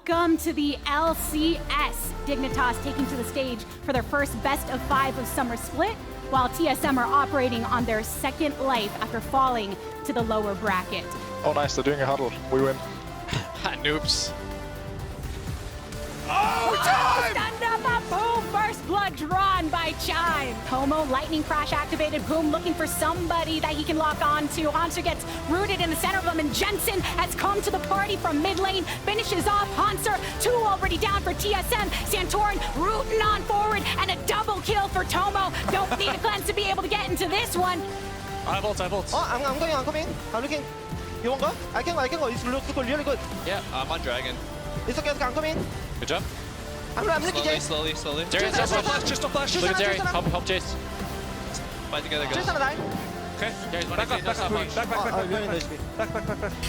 Welcome to the LCS. Dignitas taking to the stage for their first best of 5 of Summer Split, while TSM are operating on their second life after falling to the lower bracket. Oh nice, they're doing a huddle. We win. Noobs. Oh, stunned up a Boom! First blood drawn by Chime. Como, lightning crash activated. Boom looking for somebody that he can lock on to. Hanser gets rooted in the center of him, and Jensen has come to the party from mid lane. Finishes off Hanser. 2 already down for TSM. Santorin rooting on forward, and a double kill for Tomo. Don't need a cleanse to be able to get into this one. I have ult. Oh, I'm coming. I'm looking. You want go? I can go. It's look really good. Yeah, I'm on dragon. It's okay, I'm coming. Good job. I'm looking, Jay. Slowly. Just a flash. Look at Jerry. Help Jace. Fight together, guys. Just on the line. Okay. Jerry's back up. Back.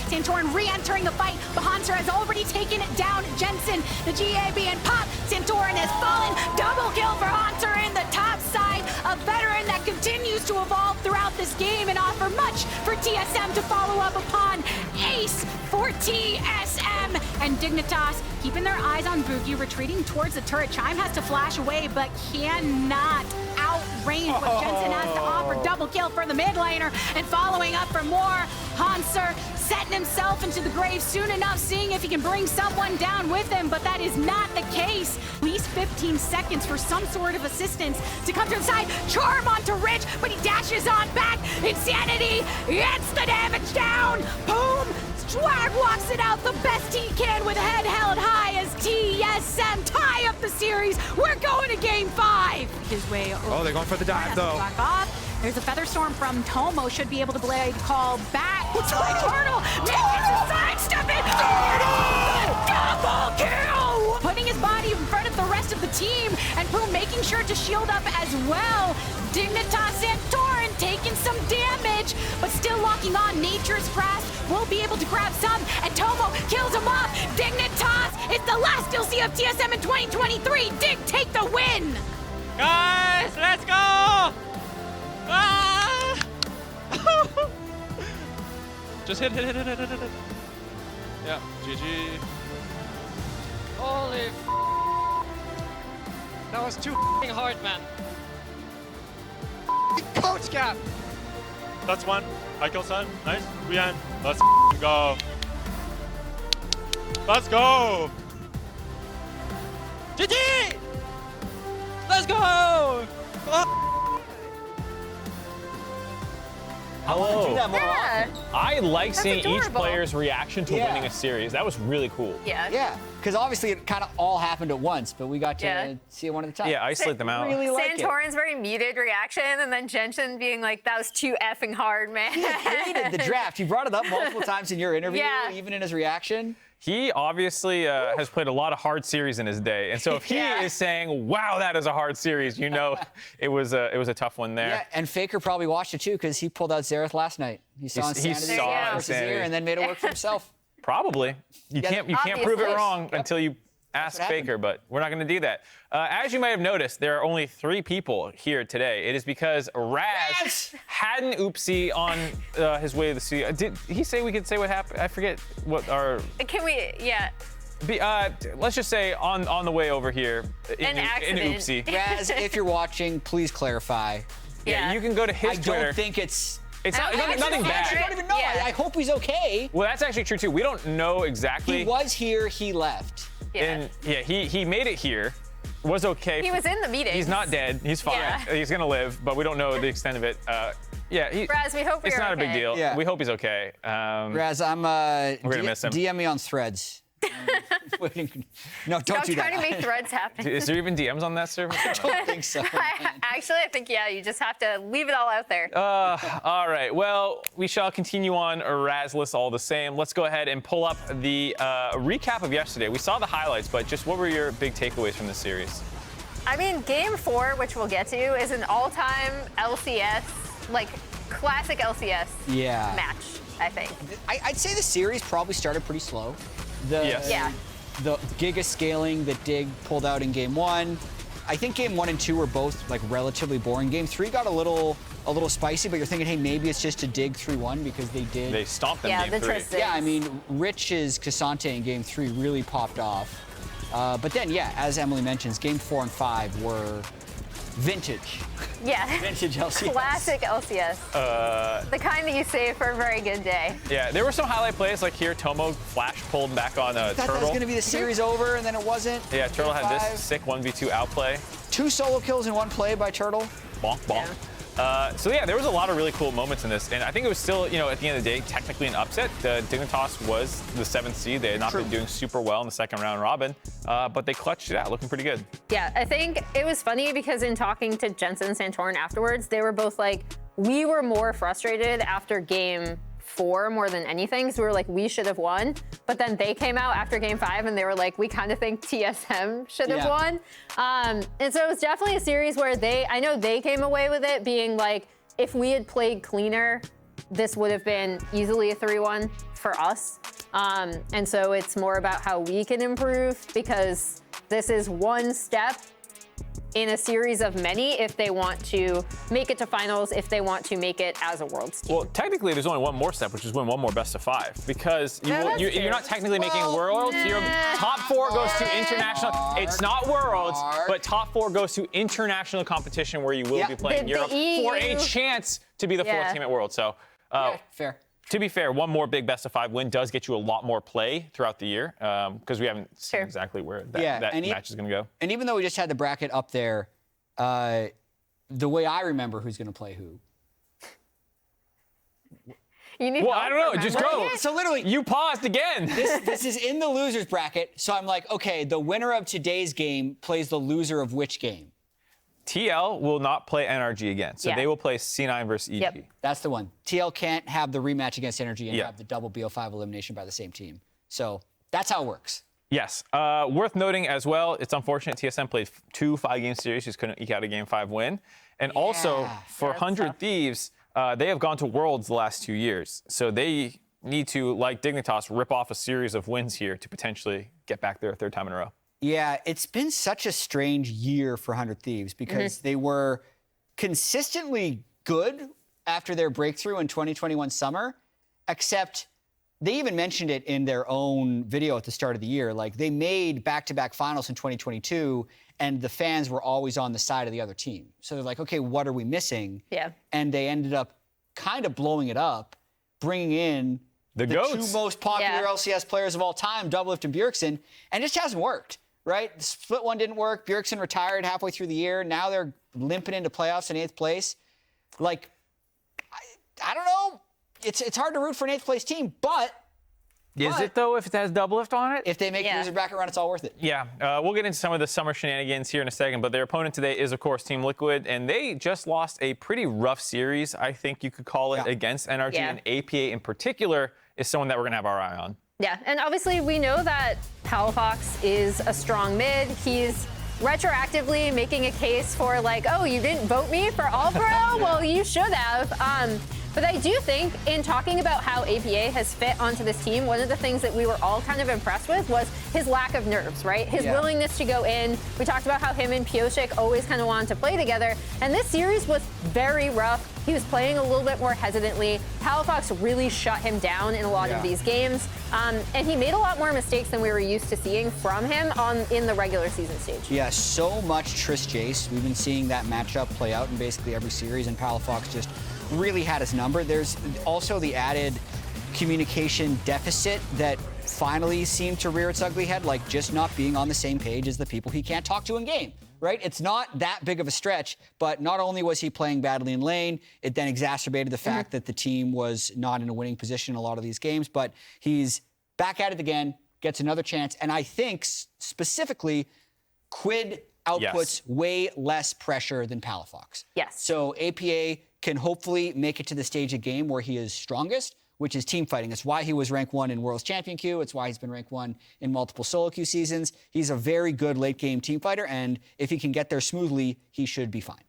Santorin re-entering the fight, but Hanser has already taken it down. Jensen, the GAB and pop. Santorin has fallen. Double kill for Hanser in the top side. A veteran that continues to evolve throughout this game and offer much for TSM to follow up upon. Ace for TSM. And Dignitas keeping their eyes on Boogie, retreating towards the turret. Chime has to flash away, but cannot outrange what Jensen has to offer. Double kill for the mid laner, and following up for more. Hanser setting himself into the grave soon enough, seeing if he can bring someone down with him, but that is not the case. At least 15 seconds for some sort of assistance to come to the side. Charm onto Rich, but he dashes on back. Insanity gets the damage down. Boom! Swag walks it out the best he can with head held high as TSM tie up the series. We're going to game 5. His way over. Oh, they're going for the dive though. Back off. There's a feather storm from Tomo. Should be able to blade call back. Turtle makes a sidestep it. Double kill! Putting his body in front of the rest of the team, and Boom making sure to shield up as well. Dignitas Santorin taking some damage, but still locking on Nature's Grasp. Will be able to grab some, and Tomo kills him off. Dignitas is the last you'll see of TSM in 2023. Dig take the win! Guys, let's go! Ah! Just hit. Yeah, GG. Holy that was too hard, man. Coach Cap. That's one. I kill Sun. Nice. We end. Let's go. Let's go. GG! Let's go! I want to do that more often. I like seeing each adorable. player's reaction to Yeah. winning a series. That was really cool. Yeah, because obviously it kind of all happened at once, but we got to see it one at a time. Yeah, isolate them out. Really like it. Santorin's very muted reaction, and then Jensen being like, that was too effing hard, man. He hated the draft. He brought it up multiple times in your interview, Yeah. even in his reaction. He obviously has played a lot of hard series in his day, and so if he Yeah. is saying, "Wow, that is a hard series," you know, it was a tough one there. Yeah, and Faker probably watched it too because he pulled out Xerath last night. He saw He Insanity saw versus Insanity. Azir and then made it work for himself. Probably. You can't prove it Obviously. wrong until you ask what happened. Faker, but we're not going to do that. As you might have noticed, there are only 3 people here today. It is because Raz had an oopsie on his way to the sea. Did he say we could say what happened? I forget what our. Can we, Let's just say on the way over here, An accident. oopsie. Raz, if you're watching, please clarify. Yeah, you can go to his I Twitter. don't think it's Nothing bad. I don't even know. Yeah. I hope he's okay. Well, that's actually true too. We don't know exactly. He was here, he left. And he made it here. Was okay. He was in the meeting. He's not dead. He's fine. Yeah. He's gonna live, but we don't know the extent of it. Raz, we hope it's you're not a big okay. deal. Yeah. We hope he's okay. Raz, I'm We're gonna miss him. DM me on Threads. Waiting. No, don't Stop do that. trying to make threads happen. Is there even DMs on that server? I don't think so. Actually, I think, you just have to leave it all out there. All right. Well, we shall continue on Razless all the same. Let's go ahead and pull up the recap of yesterday. We saw the highlights, but just what were your big takeaways from this series? I mean, game 4, which we'll get to, is an all-time LCS, like classic LCS match, I think. I'd say the series probably started pretty slow. Yes. Yeah. The giga scaling that Dig pulled out in game 1. I think game 1 and 2 were both like relatively boring. Game 3 got a little a little spicy, but you're thinking, hey, maybe it's just to dig 3-1 because they did. They stomped them game 3. Yeah, I mean, Rich's Cassante in game 3 really popped off. But then, yeah, as Emily mentions, game 4 and 5 were vintage. Yeah. Vintage LCS. Classic LCS. The kind that you save for a very good day. Yeah, there were some highlight plays like here. Tomo flash pulled back on I thought Turtle. that was going to be the series over, and then it wasn't. Yeah, Turtle had this sick 1v2 outplay. 2 solo kills in 1 play by Turtle. Bonk, bonk. So yeah, there was a lot of really cool moments in this, and I think it was still, you know, at the end of the day, technically an upset. Dignitas was the 7th seed. They had not been doing super well in the second round robin, but they clutched it out, looking pretty good. Yeah, I think it was funny because in talking to Jensen and Santorin afterwards, they were both like, we were more frustrated after game 4 more than anything, because we were like, we should have won. But then they came out after game 5 and they were like, we kind of think TSM should have won. And so it was definitely a series where I know they came away with it being like, if we had played cleaner, this would have been easily a 3-1 for us. And so it's more about how we can improve, because this is one step in a series of many if they want to make it to finals, if they want to make it as a Worlds team. Well, technically, there's only one more step, which is win one more best of 5, because you're not technically making Worlds. Your top 4 goes to international. It's not Worlds, but top 4 goes to international competition where you will be playing Europe for a chance to be the 4th team at Worlds. So, fair. To be fair, one more big best of 5 win does get you a lot more play throughout the year, because we haven't seen exactly where that match is going to go. And even though we just had the bracket up there, the way I remember who's going to play who. You need I don't know. Just go. So literally, you paused again. This is in the losers bracket. So I'm like, okay, the winner of today's game plays the loser of which game? TL will not play NRG again, so they will play C9 versus EG. Yep. That's the one. TL can't have the rematch against NRG and have the double BO5 elimination by the same team. So that's how it works. Yes. Worth noting as well, it's unfortunate TSM played 2 5-game series, just couldn't eke out a game 5 win. And also, for 100 Thieves, they have gone to Worlds the last 2 years. So they need to, like Dignitas, rip off a series of wins here to potentially get back there a 3rd time in a row. Yeah, it's been such a strange year for 100 Thieves because they were consistently good after their breakthrough in 2021 summer, except they even mentioned it in their own video at the start of the year. Like, they made back-to-back finals in 2022, and the fans were always on the side of the other team. So they're like, okay, what are we missing? Yeah. And they ended up kind of blowing it up, bringing in the 2 most popular LCS players of all time, Doublelift and Bjergsen, and it just hasn't worked. Right? The split one didn't work. Bjergsen retired halfway through the year. Now they're limping into playoffs in 8th place. Like, I don't know. It's hard to root for an 8th place team, but... Is it, though, if it has Doublelift on it? If they make the loser bracket run, it's all worth it. Yeah. We'll get into some of the summer shenanigans here in a second, but their opponent today is, of course, Team Liquid, and they just lost a pretty rough series, I think you could call it, against NRG, and APA in particular is someone that we're going to have our eye on. Yeah, and obviously we know that Palafox is a strong mid. He's retroactively making a case for like, oh, you didn't vote me for All-Pro? Well, you should have. But I do think in talking about how APA has fit onto this team, one of the things that we were all kind of impressed with was his lack of nerves, right? His willingness to go in. We talked about how him and Pyosik always kind of wanted to play together. And this series was very rough. He was playing a little bit more hesitantly. Palafox really shut him down in a lot of these games. And he made a lot more mistakes than we were used to seeing from him in the regular season stage. Yeah, so much Trist Jace. We've been seeing that matchup play out in basically every series, and Palafox just really had his number. There's also the added communication deficit that finally seemed to rear its ugly head, like just not being on the same page as the people he can't talk to in game, right? It's not that big of a stretch, but not only was he playing badly in lane, it then exacerbated the fact that the team was not in a winning position in a lot of these games, but he's back at it again, gets another chance, and I think specifically Quid outputs way less pressure than Palafox. Yes. So APA can hopefully make it to the stage of game where he is strongest, which is team fighting. It's why he was rank 1 in World's Champion Queue. It's why he's been rank 1 in multiple solo queue seasons. He's a very good late game team fighter, and if he can get there smoothly, he should be fine.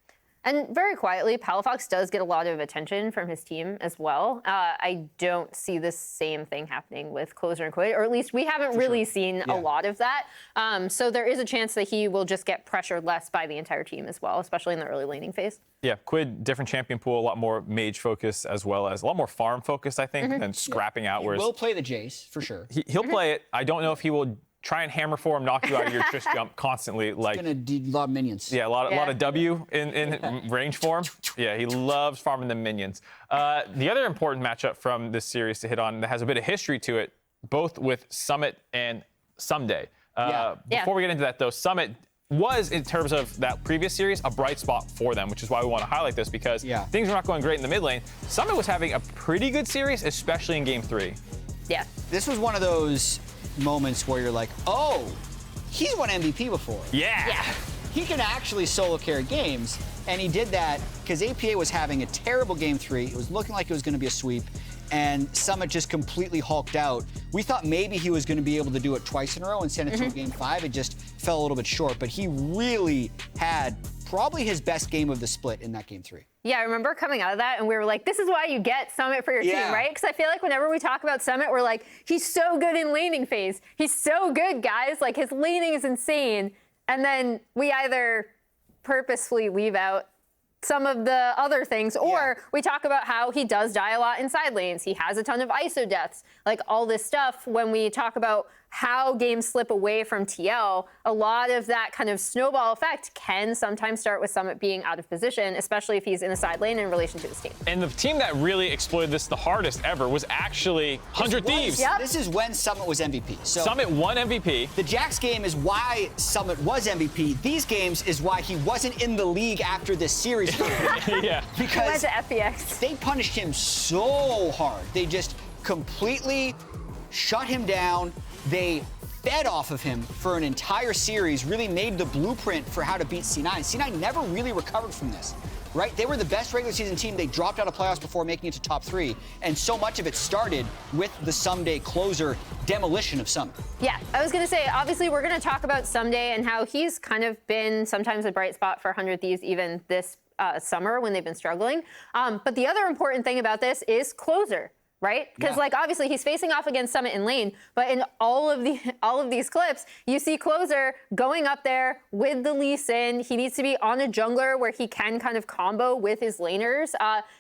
And very quietly, Palafox does get a lot of attention from his team as well. I don't see the same thing happening with Closer and Quid, or at least we haven't really seen a lot of that. So there is a chance that he will just get pressured less by the entire team as well, especially in the early laning phase. Yeah, Quid, different champion pool, a lot more mage focused as well as a lot more farm focused, I think, than scrapping out. He will play the Jace, for sure. He'll play it. I don't know if he will try and hammer for him, knock you out of your Trish jump constantly. Like, He's going to do a lot of minions. yeah, a lot of W in range form. Yeah, he loves farming the minions. The other important matchup from this series to hit on that has a bit of history to it, both with Summit and Ssumday. Before we get into that, though, Summit was, in terms of that previous series, a bright spot for them, which is why we want to highlight this, because things were not going great in the mid lane. Summit was having a pretty good series, especially in Game 3. Yeah. This was one of those moments where you're like, oh, he's won MVP before. Yeah. He can actually solo carry games, and he did that because APA was having a terrible Game 3. It was looking like it was going to be a sweep, and Summit just completely hulked out. We thought maybe he was going to be able to do it twice in a row and send it to a Game 5. It just fell a little bit short, but he really had probably his best game of the split in that Game 3. Yeah, I remember coming out of that and we were like, this is why you get Summit for your team, right? Because I feel like whenever we talk about Summit, we're like, he's so good in laning phase. He's so good, guys. Like, his laning is insane. And then we either purposefully leave out some of the other things, or we talk about how he does die a lot in side lanes. He has a ton of ISO deaths, like all this stuff. When we talk about how games slip away from TL, a lot of that kind of snowball effect can sometimes start with Summit being out of position, especially if he's in a side lane in relation to his team. And the team that really exploited this the hardest ever was actually 100 Thieves. This is when Summit was MVP. So Summit won MVP. The Jax game is why Summit was MVP. These games is why he wasn't in the league after this series. Yeah. Because He went to FPX. they punished him so hard. They just completely shut him down. They fed off of him for an entire series, really made the blueprint for how to beat C9. C9 never really recovered from this, right? They were the best regular season team. They dropped out of playoffs before making it to top 3. And so much of it started with the Ssumday closer demolition of Summit. Yeah, I was going to say, obviously, we're going to talk about Ssumday and how he's kind of been sometimes a bright spot for 100 Thieves even this summer when they've been struggling. But the other important thing about this is closer. Right? Because like obviously he's facing off against Summit in lane, but in all of these clips, you see Closer going up there with the Lee Sin. He needs to be on a jungler where he can kind of combo with his laners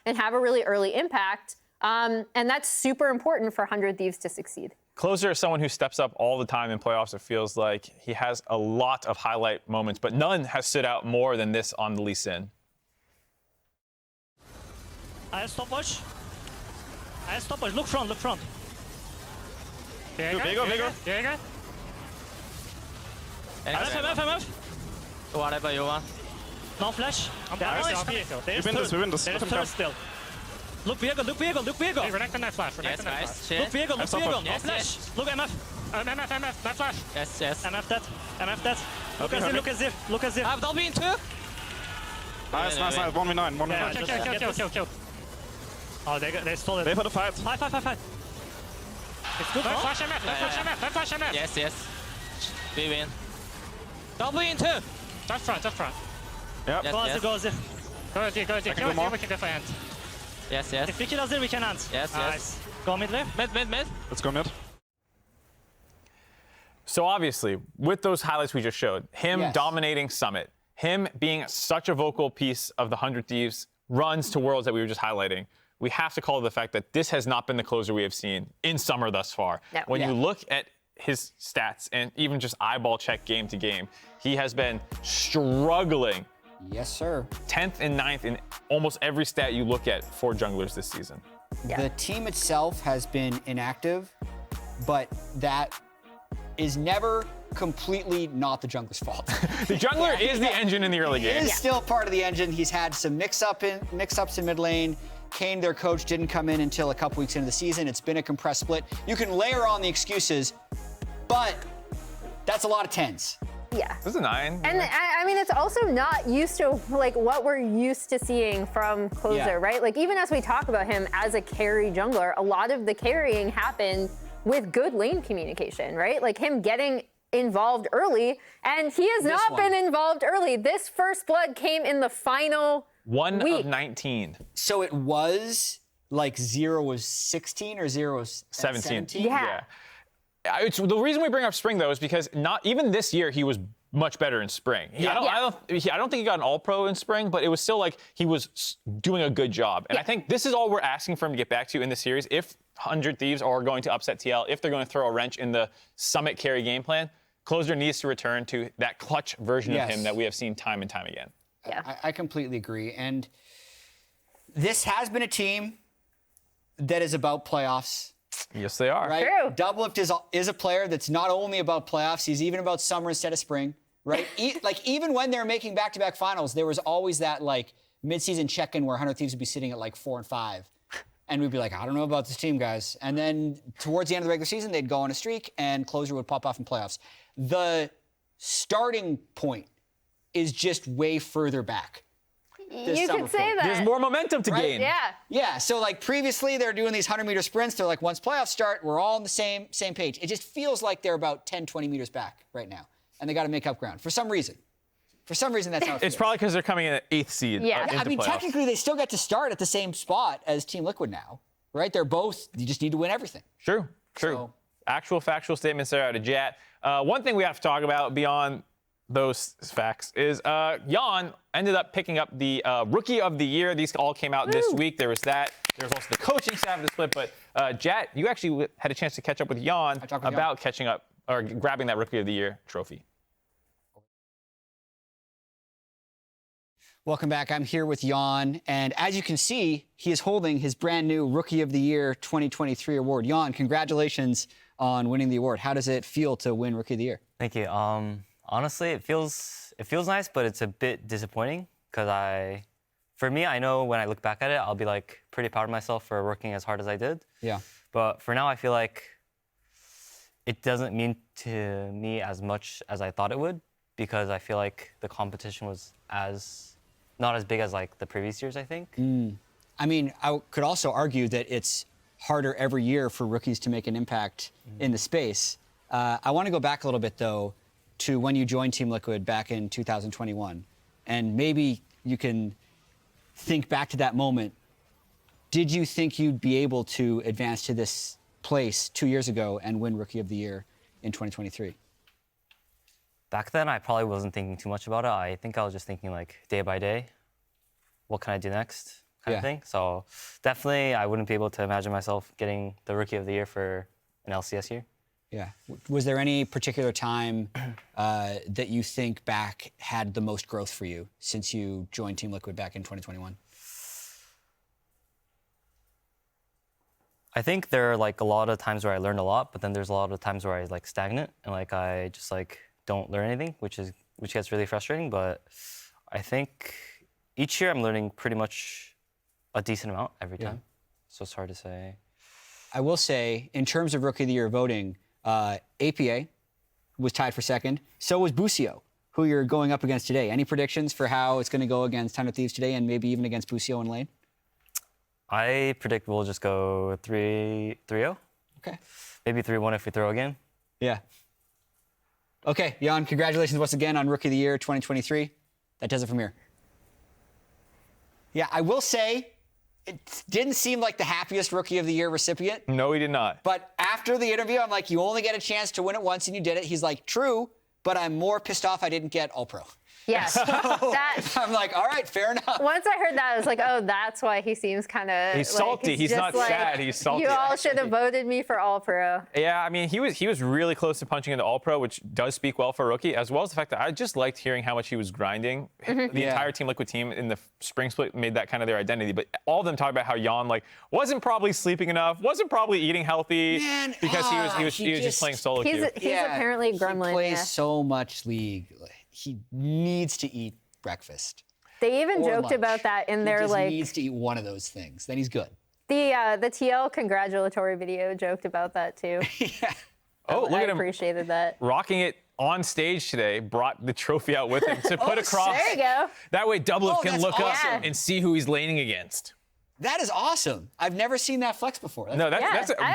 and have a really early impact. And that's super important for 100 Thieves to succeed. Closer is someone who steps up all the time in playoffs. It feels like he has a lot of highlight moments, but none has stood out more than this on the Lee Sin. I stopwatch. I stopwatch. Look front. Look front. Bigger. Jäger. MF. Whatever you want. No flash. We win this. There's a third still. Look Viego. Hey, Renata nice flash. Yes, nice. Look Viego. No Yes, flash. yes. Look MF. MF, nice flash. Yes. MF dead. Look Azir. I have double in 2. Nice. 1v9. Yeah, kill. Oh, they stole it. They put a fight. Fight. It's good. Don't flash MF. Yes. We win. Double in 2. Just front. Yes, Yep. Go Azir. Go Azir. I can do more. We can definitely end. Yes. If we kill Azir, we can end. Yes. Nice. Go mid there. Mid. Let's go mid. So obviously, with those highlights we just showed, him dominating Summit, him being such a vocal piece of the 100 Thieves runs to Worlds that we were just highlighting, we have to call it the fact that this has not been the closer we have seen in summer thus far. No. When you look at his stats and even just eyeball check game to game, he has been struggling. Yes, sir. 10th and 9th in almost every stat you look at for junglers this season. Yeah. The team itself has been inactive, but that is never completely not the jungler's fault. The jungler is the engine in the early game. He is still part of the engine. He's had some mix-ups in mid lane. Kane, their coach, didn't come in until a couple weeks into the season. It's been a compressed split. You can layer on the excuses, but that's a lot of 10s. Yeah. This is a 9. And I mean, it's also not used to like what we're used to seeing from Closer, right? Like even as we talk about him as a carry jungler, a lot of the carrying happened with good lane communication, right? Like him getting involved early, and he has not been involved early. This first blood came in the final 1 Weak. of 19. So it was like 0 was 16 or 0 was 17. Yeah. It's, the reason we bring up spring though is because not even this year he was much better in spring. I don't think he got an all-pro in spring, but it was still like he was doing a good job. And I think this is all we're asking for him to get back to in the series. If 100 Thieves are going to upset TL, if they're going to throw a wrench in the Summit carry game plan, Closer needs to return to that clutch version of him that we have seen time and time again. Yeah. I completely agree. And this has been a team that is about playoffs. Yes, they are. Right? True. Doublelift is a player that's not only about playoffs, he's even about summer instead of spring, right? Like even when they're making back-to-back finals, there was always that like mid-season check-in where 100 Thieves would be sitting at like 4 and 5. And we'd be like, I don't know about this team, guys. And then towards the end of the regular season, they'd go on a streak and Closer would pop off in playoffs. The starting point is just way further back. You could say that. There's more momentum to gain. Yeah. Yeah, so like previously they're doing these 100-meter sprints. They're like, once playoffs start, we're all on the same page. It just feels like they're about 10, 20 meters back right now. And they got to make up ground for some reason. For some reason, that's how it feels. It's probably because they're coming in at 8th seed. Yeah. into I mean, playoffs. technically, they still get to start at the same spot as Team Liquid now, right? They're both, you just need to win everything. True. So- Actual factual statements there out of Jatt. One thing we have to talk about beyond those facts is Yeon ended up picking up the Rookie of the Year. These all came out this week. There was that. There was also the coaching staff of the split. But Jatt, you actually had a chance to catch up with Yeon about catching up or grabbing that Rookie of the Year trophy. Welcome back. I'm here with Yeon, and as you can see, he is holding his brand new Rookie of the Year 2023 award. Yeon, congratulations on winning the award. How does it feel to win Rookie of the Year? Thank you. Honestly, it feels nice, but it's a bit disappointing because for me, I know when I look back at it, I'll be like pretty proud of myself for working as hard as I did. Yeah. But for now, I feel like it doesn't mean to me as much as I thought it would because I feel like the competition was not as big as like the previous years, I think. I mean, I could also argue that it's harder every year for rookies to make an impact in the space. I want to go back a little bit, though, to when you joined Team Liquid back in 2021. And maybe you can think back to that moment. Did you think you'd be able to advance to this place 2 years ago and win Rookie of the Year in 2023? Back then, I probably wasn't thinking too much about it. I think I was just thinking like day by day, what can I do next kind of thing. So definitely, I wouldn't be able to imagine myself getting the Rookie of the Year for an LCS year. Yeah. Was there any particular time that you think back had the most growth for you since you joined Team Liquid back in 2021? I think there are like a lot of times where I learned a lot, but then there's a lot of times where I like stagnant and like I just like don't learn anything, which gets really frustrating. But I think each year I'm learning pretty much a decent amount every time. So it's hard to say. I will say, in terms of Rookie of the Year voting, APA was tied for second. So was Busio, who you're going up against today. Any predictions for how it's going to go against 100 Thieves today and maybe even against Busio in lane? I predict we'll just go 3-0. Okay. Maybe 3-1 if we throw again. Yeah. Okay, Yeon, congratulations once again on Rookie of the Year 2023. That does it from here. Yeah, I will say, it didn't seem like the happiest Rookie of the Year recipient. No, he did not. But after the interview, I'm like, you only get a chance to win it once and you did it. He's like, true, but I'm more pissed off I didn't get All-Pro. Yes. I'm like, all right, fair enough. Once I heard that, I was like, oh, that's why he seems kind of He's salty. He's just not like, sad. He's salty. You all should have voted me for All Pro. Yeah, I mean, he was really close to punching into All-Pro, which does speak well for a rookie, as well as the fact that I just liked hearing how much he was grinding. The entire Team Liquid team in the spring split made that kind of their identity. But all of them talk about how Yeon like wasn't probably sleeping enough, wasn't probably eating healthy, because he was just playing solo queue. He's apparently a gremlin. He plays yeah. so much League. He needs to eat breakfast. They even or joked lunch. about that in their He needs to eat one of those things. Then he's good. The TL congratulatory video joked about that too. Oh, look I at him appreciated that. rocking it on stage today. Brought the trophy out with him to put across. There you go. That way, Doublelift can that's look awesome. up and see who he's laning against. That is awesome. I've never seen that flex before. No,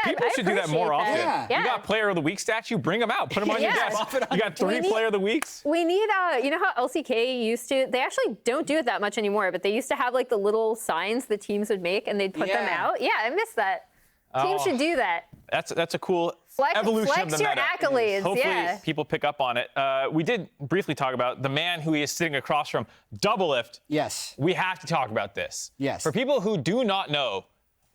people should do that more often. that. Yeah. You got player of the week statue, bring them out, put them on your Yeah. desk. You got 3 player of the weeks. We need, you know how LCK used to, they actually don't do it that much anymore, but they used to have like the little signs the teams would make and they'd put them out. Yeah, I miss that. Teams should do that. That's a cool evolution of the your meta. accolades, Hopefully people pick up on it. We did briefly talk about the man who he is sitting across from, Doublelift. Yes. We have to talk about this. Yes. For people who do not know,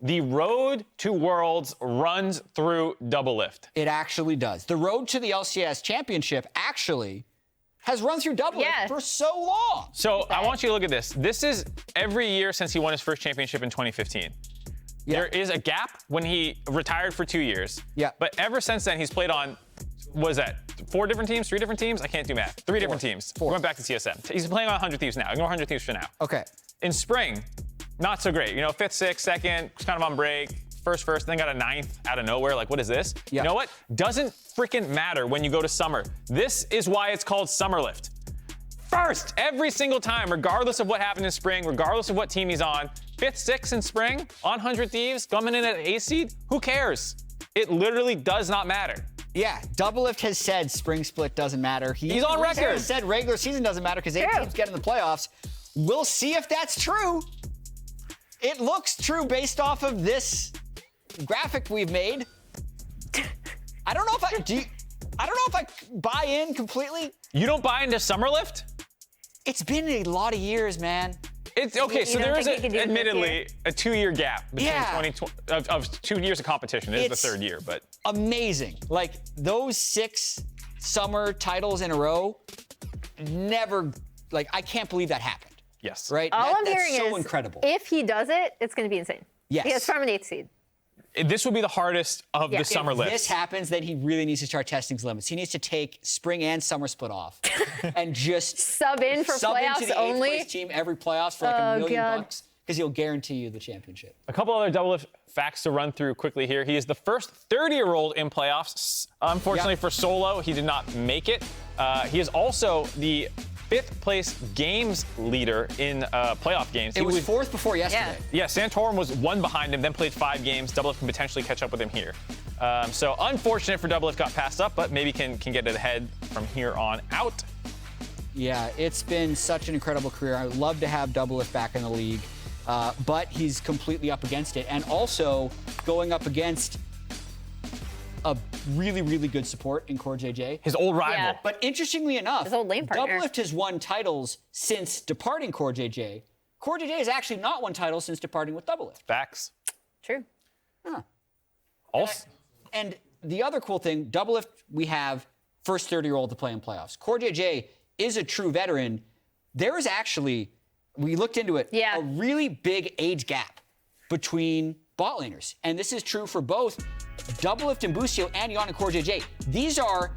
the road to Worlds runs through Doublelift. It actually does. The road to the LCS championship actually has run through Doublelift for so long. So I want you to look at this. This is every year since he won his first championship in 2015. Yeah. There is a gap when he retired for 2 years. Yeah. But ever since then, he's played on, what is that, 4 different teams, 3 different teams? I can't do math. 3 different teams. 4. We went back to TSM. He's playing on 100 Thieves now. Ignore 100 Thieves for now. Okay. In spring, not so great. You know, 5th, 6th, 2nd, just kind of on break. First, then got a 9th out of nowhere. Like, what is this? Yeah. You know what? Doesn't freaking matter when you go to summer. This is why it's called Summerlift. First, every single time, regardless of what happened in spring, regardless of what team he's on, 5th, 6th in spring, on 100 Thieves, coming in at A seed, who cares? It literally does not matter. Yeah, Doublelift has said spring split doesn't matter. He's on record. Has said regular season doesn't matter because 8 teams get in the playoffs. We'll see if that's true. It looks true based off of this graphic we've made. I don't know if I buy in completely. You don't buy into Summerlift? It's been a lot of years, man. It's okay. So there is, admittedly, a 2-year gap between of 2 years of competition. It is the 3rd year, but amazing. Like those 6 summer titles in a row, never. Like I can't believe that happened. Yes. Right. All I'm that's hearing so is incredible. If he does it, it's going to be insane. Yes. Because from an 8th seed. This will be the hardest of the summer If lifts. this happens, then he really needs to start testing his limits. He needs to take spring and summer split off and just sub in for sub playoffs into the only. 8th place team every playoffs for like $1 million because he'll guarantee you the championship. A couple other Doublelift facts to run through quickly here. He is the first 30-year-old in playoffs. Unfortunately for solo, he did not make it. He is also the 5th place games leader in playoff games. It was 4th before yesterday. Yeah, Santorum was 1 behind him, then played 5 games. Doublelift can potentially catch up with him here. So unfortunate for Doublelift, got passed up, but maybe can get it ahead from here on out. Yeah, it's been such an incredible career. I would love to have Doublelift back in the league, but he's completely up against it. And also going up against a really, really good support in CoreJJ. His old rival. Yeah. But interestingly enough, His old lane partner. Doublelift has won titles since departing CoreJJ. CoreJJ has actually not won titles since departing with Doublelift. Facts. True. Also, And the other cool thing, Doublelift, we have first 30-year-old to play in playoffs. CoreJJ is a true veteran. There is actually, we looked into it, a really big age gap between bot laners. And this is true for both Doublelift and Busio and Yeon and CoreJJ. These are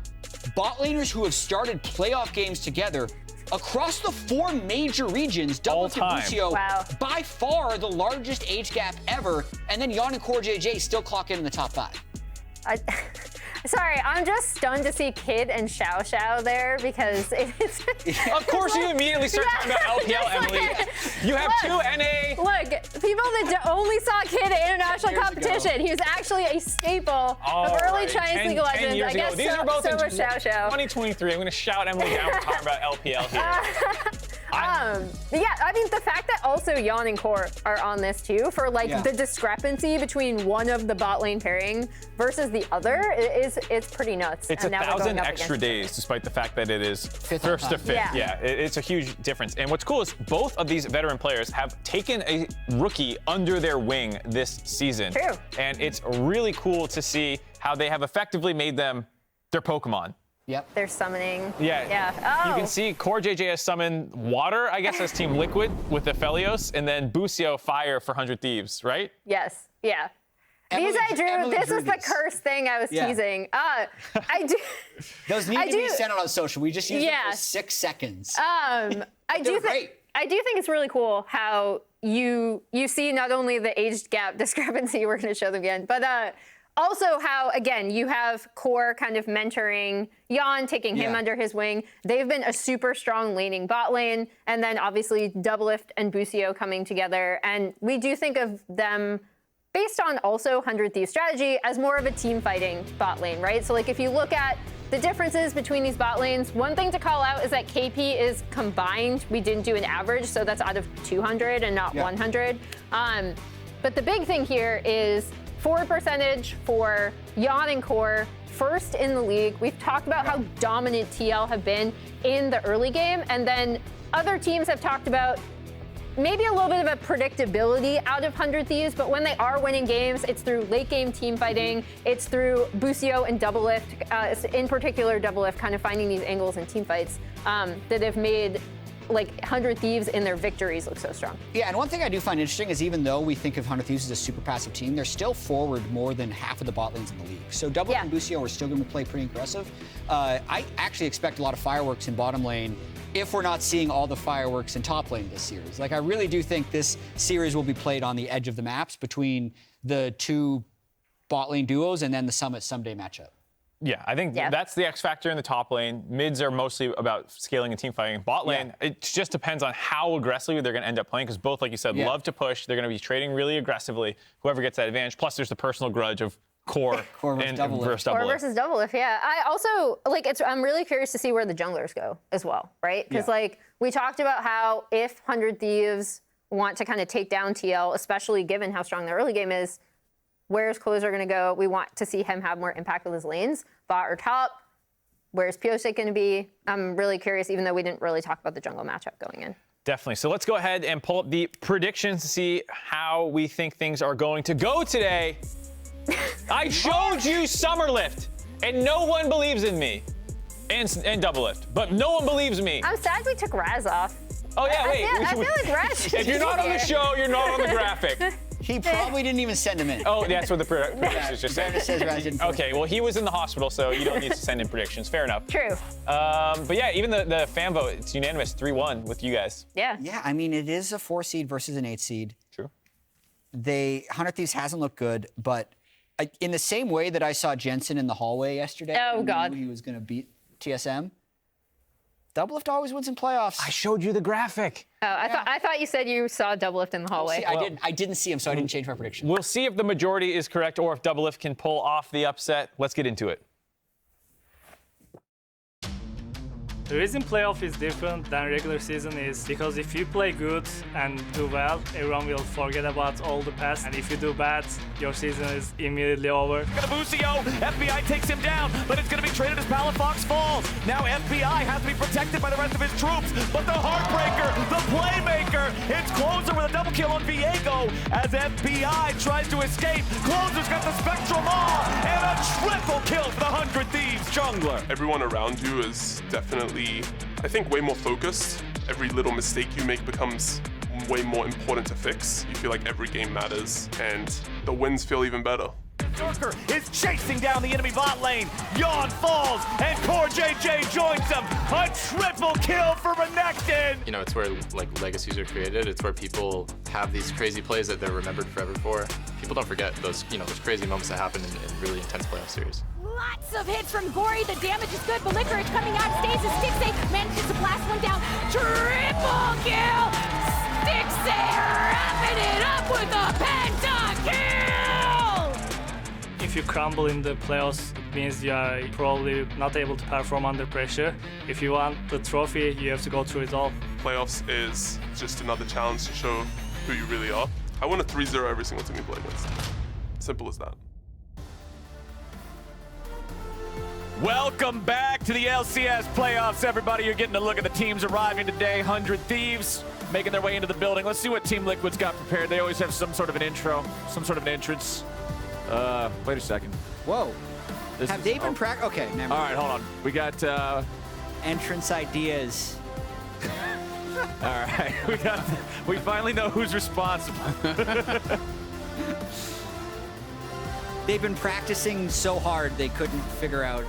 bot laners who have started playoff games together across the 4 major regions. Doublelift and Busio, by far the largest age gap ever. And then Yeon and CoreJJ still clock in the top 5. Sorry, I'm just stunned to see Kid and Xiao Xiao there because it's. Of course, you immediately start talking about LPL, Emily. You have 2 NA. Look, people that only saw Kid at international competition, he was actually a staple of early Chinese League of Legends. I guess These are both so in was Xiao Xiao. 2023. I'm going to shout Emily down for talking about LPL here. Yeah, I mean, the fact that also Yeon and Core are on this too, for like the discrepancy between one of the bot lane pairing versus the other, it's pretty nuts. It's 1,000 extra days, despite the fact that it is first to 5th. Yeah, it's a huge difference. And what's cool is both of these veteran players have taken a rookie under their wing this season. True. And it's really cool to see how they have effectively made them their Pokemon. Yep. They're summoning. Yeah. Oh. You can see CoreJJ has summoned Water, I guess, as Team Liquid with the Phelios, and then Busio Fire for 100 Thieves, right? Yes. Yeah. These I drew. This is the cursed thing I was teasing. I do. Those need to be sent out on social. We just used them for 6 seconds. I do think it's really cool how you see not only the age gap discrepancy we're going to show them again, but also how, again, you have Core kind of mentoring Yeon, taking him under his wing. They've been a super strong laning bot lane, and then obviously Doublelift and Busio coming together. And we do think of them, based on also 100 Thieves strategy, as more of a team fighting bot lane, right? So like if you look at the differences between these bot lanes, one thing to call out is that KP is combined. We didn't do an average, so that's out of 200 and not 100. But the big thing here is forward percentage for Yeon and Core, first in the league. We've talked about how dominant TL have been in the early game, and then other teams have talked about maybe a little bit of a predictability out of 100 Thieves, but when they are winning games, it's through late game team fighting, it's through Busio and Doublelift, in particular Doublelift kind of finding these angles in team fights that have made like 100 Thieves in their victories look so strong. Yeah, and one thing I do find interesting is even though we think of 100 Thieves as a super passive team, they're still forward more than half of the bot lanes in the league. So Doublelift and Busio are still going to play pretty aggressive. I actually expect a lot of fireworks in bottom lane if we're not seeing all the fireworks in top lane this series. Like, I really do think this series will be played on the edge of the maps between the two bot lane duos and then the Ssumday matchup. Yeah, I think that's the X factor in the top lane. Mids are mostly about scaling and team fighting. Bot lane, it just depends on how aggressively they're going to end up playing, because both, like you said, love to push. They're going to be trading really aggressively, whoever gets that advantage. Plus, there's the personal grudge of Core versus Doublelift. Core versus Doublelift, yeah. I also, like, I'm really curious to see where the junglers go as well, right? Because, like, we talked about how if 100 Thieves want to kind of take down TL, especially given how strong the early game is, where's Closer going to go? We want to see him have more impact with his lanes, bot or top. Where's Pyosik going to be? I'm really curious, even though we didn't really talk about the jungle matchup going in. Definitely. So let's go ahead and pull up the predictions to see how we think things are going to go today. I showed you Summerlift, and no one believes in me. And Doublelift, but no one believes me. I'm sad we took Raz off. Oh, yeah, wait. I feel like Raz should If you're not on the show, you're not on the graphic. He probably didn't even send him in. Oh, that's what the predictions just said. Says Raz didn't. Okay, well, he was in the hospital, so you don't need to send in predictions. Fair enough. True. But yeah, even the fan vote, it's unanimous, 3-1 with you guys. Yeah. Yeah, I mean, it is a 4 seed versus an 8 seed. True. 100 Thieves hasn't looked good, but in the same way that I saw Jensen in the hallway yesterday, oh God, he was going to beat TSM. Doublelift always wins in playoffs. I showed you the graphic. Oh, I thought you said you saw Doublelift in the hallway. I didn't see him, so I didn't change my prediction. We'll see if the majority is correct or if Doublelift can pull off the upset. Let's get into it. The reason playoff is different than regular season is because if you play good and do well, everyone will forget about all the past. And if you do bad, your season is immediately over. Busio, FBI takes him down, but it's going to be traded as Palafox falls. Now FBI has to be protected by the rest of his troops, but the Heartbreaker, the Playmaker, it's Closer with a double kill on Viego as FBI tries to escape. Closer's got the Spectral Maw and a triple kill for the 100 Thieves jungler. Everyone around you is definitely, I think, way more focused. Every little mistake you make becomes way more important to fix. You feel like every game matters, and the wins feel even better. Darker is chasing down the enemy bot lane. Yeon falls, and CoreJJ joins him. A triple kill for Renekton. You know, it's where like legacies are created. It's where people have these crazy plays that they're remembered forever for. People don't forget those, those crazy moments that happen in really intense playoff series. Lots of hits from Gory. The damage is good. Bellicker is coming out. Stays as Stixay manages to blast one down. Triple kill. Stixay wrapping it up with a pentakill. If you crumble in the playoffs, it means you are probably not able to perform under pressure. If you want the trophy, you have to go through it all. Playoffs is just another challenge to show who you really are. I won a 3-0 every single team we play against. Simple as that. Welcome back to the LCS playoffs, everybody. You're getting a look at the teams arriving today. 100 Thieves making their way into the building. Let's see what Team Liquid's got prepared. They always have some sort of an intro, some sort of an entrance. Wait a second. Whoa. Have they been practicing? Okay, never mind. All right, hold on. We got entrance ideas. All right, we finally know who's responsible. They've been practicing so hard they couldn't figure out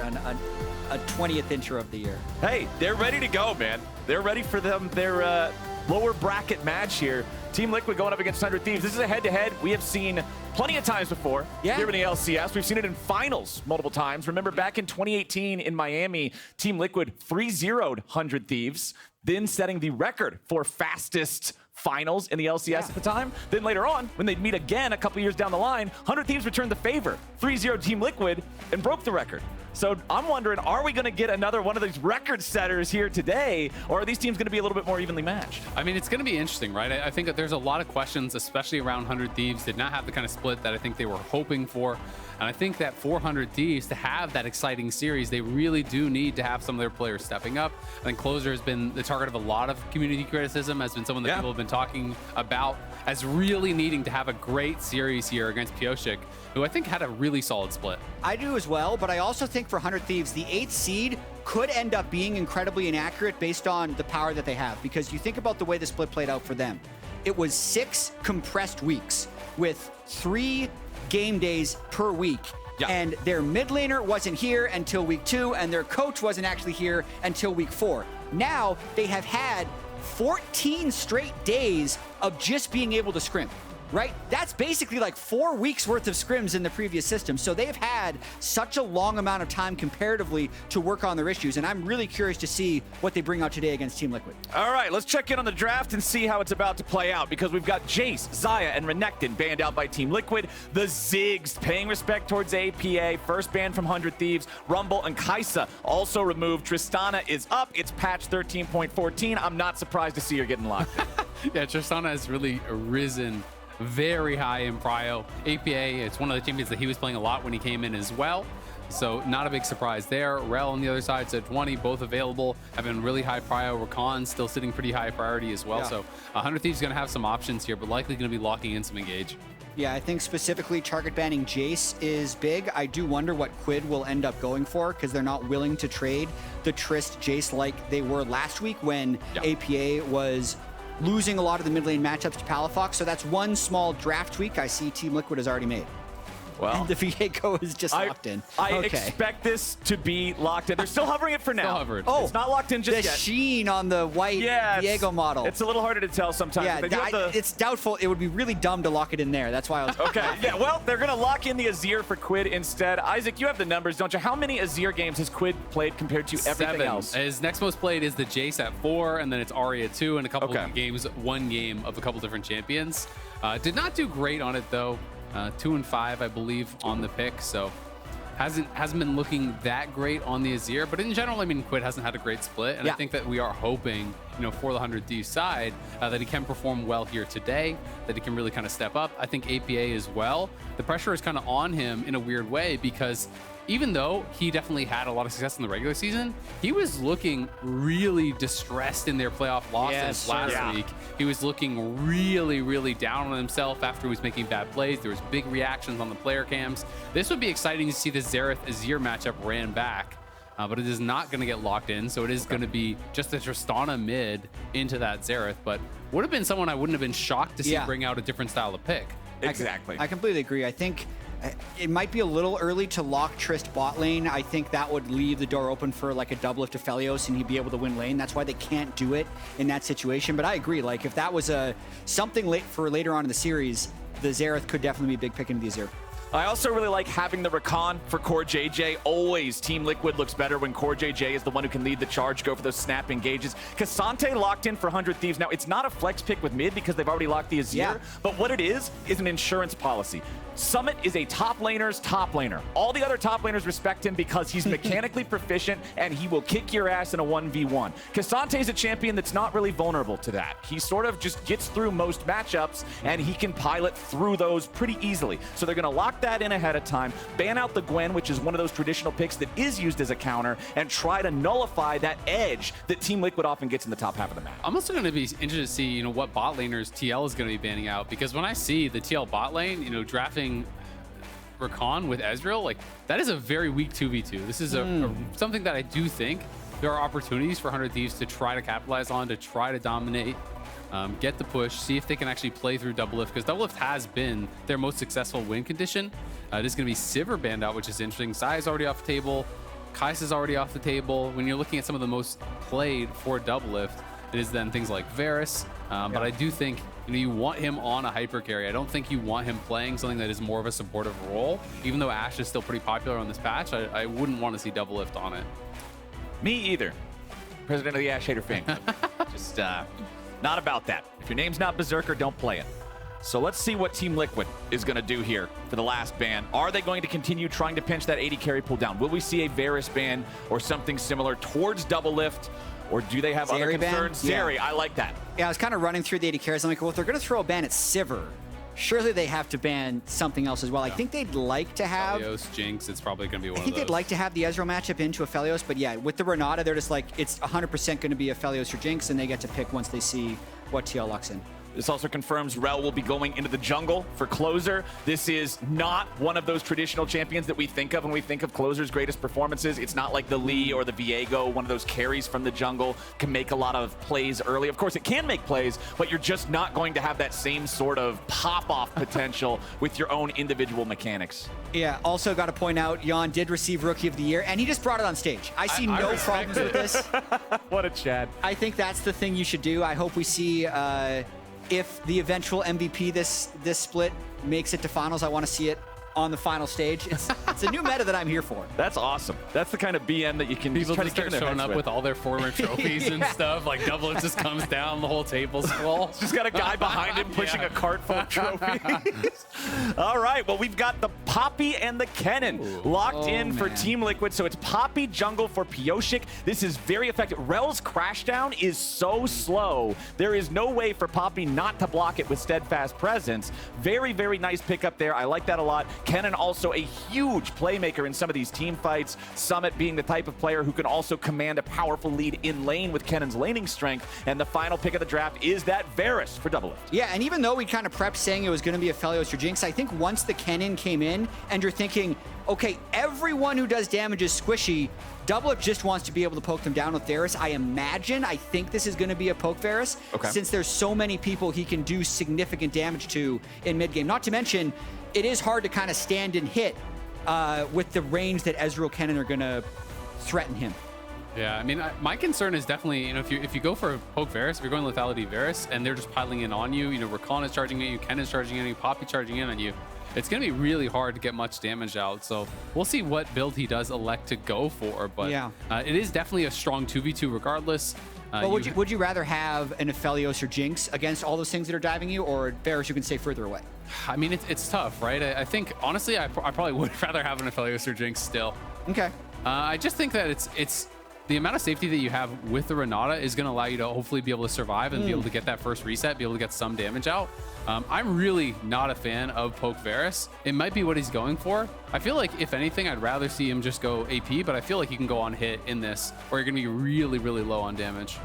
a 20th intro of the year. Hey, they're ready to go, man. They're ready for their lower bracket match here. Team Liquid going up against 100 Thieves. This is a head-to-head we have seen plenty of times before here in the LCS. We've seen it in finals multiple times. Remember back in 2018 in Miami, Team Liquid 3-0'd 100 Thieves, then setting the record for fastest finals in the LCS at the time. Then later on, when they'd meet again a couple years down the line, 100 Thieves returned the favor, 3-0 Team Liquid, and broke the record. So I'm wondering, are we going to get another one of these record setters here today, or are these teams going to be a little bit more evenly matched? I mean, it's going to be interesting, right? I think that there's a lot of questions, especially around 100 Thieves. Did not have the kind of split that I think they were hoping for. And I think that 400 Thieves, to have that exciting series, they really do need to have some of their players stepping up. I think Closer has been the target of a lot of community criticism, has been someone that people have been talking about as really needing to have a great series here against Pyosik, who I think had a really solid split. I do as well, but I also think for 100 Thieves, the 8th seed could end up being incredibly inaccurate based on the power that they have, because you think about the way the split played out for them. It was 6 compressed weeks with 3 game days per week. And their mid laner wasn't here until week 2, and their coach wasn't actually here until week 4. Now they have had 14 straight days of just being able to scrim, right? That's basically like 4 weeks worth of scrims in the previous system. So they've had such a long amount of time comparatively to work on their issues. And I'm really curious to see what they bring out today against Team Liquid. All right, let's check in on the draft and see how it's about to play out, because we've got Jace, Xayah, and Renekton banned out by Team Liquid. The Ziggs paying respect towards APA, first ban from 100 Thieves. Rumble and Kai'Sa also removed. Tristana is up. It's patch 13.14. I'm not surprised to see her getting locked in. Yeah, Tristana has really risen very high in Prio. APA, it's one of the champions that he was playing a lot when he came in as well. So not a big surprise there. Rell on the other side, at 20, both available, have been really high Prio. Rakan still sitting pretty high priority as well. So 100 Thieves is going to have some options here, but likely going to be locking in some engage. Yeah, I think specifically target banning Jace is big. I do wonder what Quid will end up going for, because they're not willing to trade the Trist Jace like they were last week when APA was losing a lot of the mid lane matchups to Palafox. So that's one small draft tweak I see Team Liquid has already made. Well, and the Viego is just locked in. I expect this to be locked in. They're still hovering it for now. Still hovered. Oh, it's not locked in just the yet. sheen on the white Viego model. It's a little harder to tell sometimes. Yeah, it's doubtful. It would be really dumb to lock it in there. That's why I was... Okay, yeah, well, they're going to lock in the Azir for Quid instead. Isaac, you have the numbers, don't you? How many Azir games has Quid played compared to everything else? His next most played is the Jace at 4, and then it's Ahri at 2, and a couple of games, one game of a couple different champions. Did not do great on it, though. 2 and 5, I believe, on the pick, so hasn't been looking that great on the Azir. But in general, I mean, Quid hasn't had a great split, and I think that we are hoping, you know, for the 100 Thieves side, that he can perform well here today, that he can really kind of step up. I think APA as well. The pressure is kind of on him in a weird way, because even though he definitely had a lot of success in the regular season, he was looking really distressed in their playoff losses last week. He was looking really, really down on himself after he was making bad plays. There was big reactions on the player cams. This would be exciting to see the Xerath-Azir matchup ran back, but it is not going to get locked in, so it is going to be just a Tristana mid into that Xerath, but would have been someone I wouldn't have been shocked to see bring out a different style of pick. Exactly. I completely agree. I think it might be a little early to lock Trist bot lane. I think that would leave the door open for like a Doublelift to Felios and he'd be able to win lane. That's why they can't do it in that situation. But I agree, like if that was something late for later on in the series, the Xerath could definitely be a big pick into the Azir. I also really like having the Rakan for CoreJJ. Always Team Liquid looks better when CoreJJ is the one who can lead the charge, go for those snap engages. Ssumday locked in for 100 Thieves. Now, it's not a flex pick with mid because they've already locked the Azir, but what it is an insurance policy. Summit is a top laner's top laner. All the other top laners respect him because he's mechanically proficient and he will kick your ass in a 1v1. Ssumday is a champion that's not really vulnerable to that. He sort of just gets through most matchups and he can pilot through those pretty easily. So they're gonna lock that in ahead of time, ban out the Gwen, which is one of those traditional picks that is used as a counter, and try to nullify that edge that Team Liquid often gets in the top half of the map. I'm also going to be interested to see, you know, what bot laners TL is going to be banning out, because when I see the TL bot lane, you know, drafting Rakan with Ezreal, like that is a very weak 2v2. This is something that I do think there are opportunities for 100 Thieves to try to capitalize on, to try to dominate, get the push, see if they can actually play through Doublelift, because Doublelift has been their most successful win condition. It is going to be Sivir banned out, which is interesting. Sai is already off the table. Kai'Sa is already off the table. When you're looking at some of the most played for Doublelift, it is then things like Varus. But I do think, You know, you want him on a hyper carry. I don't think you want him playing something that is more of a supportive role. Even though Ashe is still pretty popular on this patch, I wouldn't want to see Doublelift on it. Me either. President of the Ashe Hater fan club. Just not about that. If your name's not Berserker, don't play it. So let's see what Team Liquid is going to do here for the last ban. Are they going to continue trying to pinch that AD carry pull down? Will we see a Varus ban or something similar towards Doublelift? Or do they have other concerns? Zeri, I like that. Yeah, I was kind of running through the AD carries. I'm like, well, if they're going to throw a ban at Sivir, surely they have to ban something else as well. I think they'd like to have... Aphelios, Jinx, it's probably going to be one of those. I think they'd like to have the Ezreal matchup into Aphelios, but yeah, with the Renata, they're just like, it's 100% going to be Aphelios or Jinx, and they get to pick once they see what TL locks in. This also confirms Rell will be going into the jungle for closer. This is not one of those traditional champions that we think of when we think of closer's greatest performances. It's not like the Lee or the Viego, one of those carries from the jungle, can make a lot of plays early. Of course, it can make plays, but you're just not going to have that same sort of pop-off potential with your own individual mechanics. Yeah, also got to point out, Yeon did receive Rookie of the Year, and he just brought it on stage. I see no problems with this. What a Chad. I think that's the thing you should do. I hope we see... if the eventual MVP this split makes it to finals, I want to see it on the final stage. It's a new meta that I'm here for. That's awesome. That's the kind of BM that you can people try just to get start showing up with all their former trophies and stuff. Like Doublelift just comes down, the whole table's full. Just got a guy behind him pushing a cart full of trophies. All right, well, we've got the Poppy and the Kennen locked in for Team Liquid. So it's Poppy jungle for Pyosik. This is very effective. Rell's crashdown is so slow. There is no way for Poppy not to block it with steadfast presence. Very, very nice pickup there. I like that a lot. Kennen also a huge playmaker in some of these team fights. Summit being the type of player who can also command a powerful lead in lane with Kennen's laning strength. And the final pick of the draft is that Varus for Doublelift. Yeah, and even though we kind of prepped saying it was going to be Aphelios or Jinx, I think once the Kennen came in and you're thinking, okay, everyone who does damage is squishy, Doublelift just wants to be able to poke them down with Varus. I think this is going to be a poke Varus, since there's so many people he can do significant damage to in mid game. Not to mention, it is hard to kind of stand and hit with the range that Ezreal Kennen are going to threaten him. Yeah, I mean, my concern is definitely, you know, if you go for a poke Varus, if you're going lethality Varus, and they're just piling in on you, you know, Rakan is charging at you, Kennen is charging at you, Poppy charging in on you, it's going to be really hard to get much damage out. So we'll see what build he does elect to go for, but it is definitely a strong 2v2 regardless. Well, would you rather have an Aphelios or Jinx against all those things that are diving you, or Varus you can stay further away? I mean, it's tough, right? I think, honestly, I probably would rather have an Aphelios or Jinx still. Okay. I just think that it's the amount of safety that you have with the Renata is going to allow you to hopefully be able to survive and be able to get that first reset, be able to get some damage out. I'm really not a fan of poke Varus. It might be what he's going for. I feel like, if anything, I'd rather see him just go AP, but I feel like he can go on hit in this, or you're going to be really, really low on damage.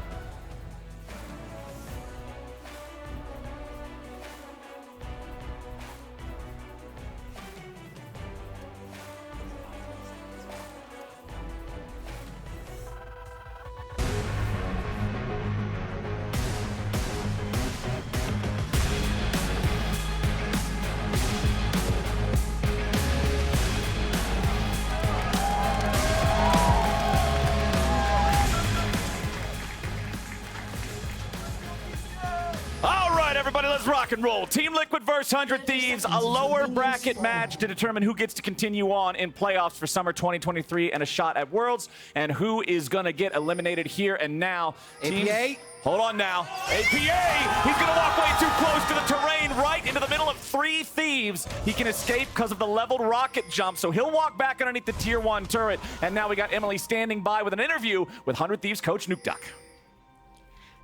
Let's rock and roll. Team Liquid versus 100 Thieves, a lower bracket match to determine who gets to continue on in playoffs for summer 2023 and a shot at Worlds, and who is going to get eliminated here and now. APA? Hold on now. APA! He's going to walk way too close to the terrain, right into the middle of 3 Thieves. He can escape because of the leveled rocket jump, so he'll walk back underneath the tier 1 turret. And now we got Emily standing by with an interview with 100 Thieves coach Nuke Duck.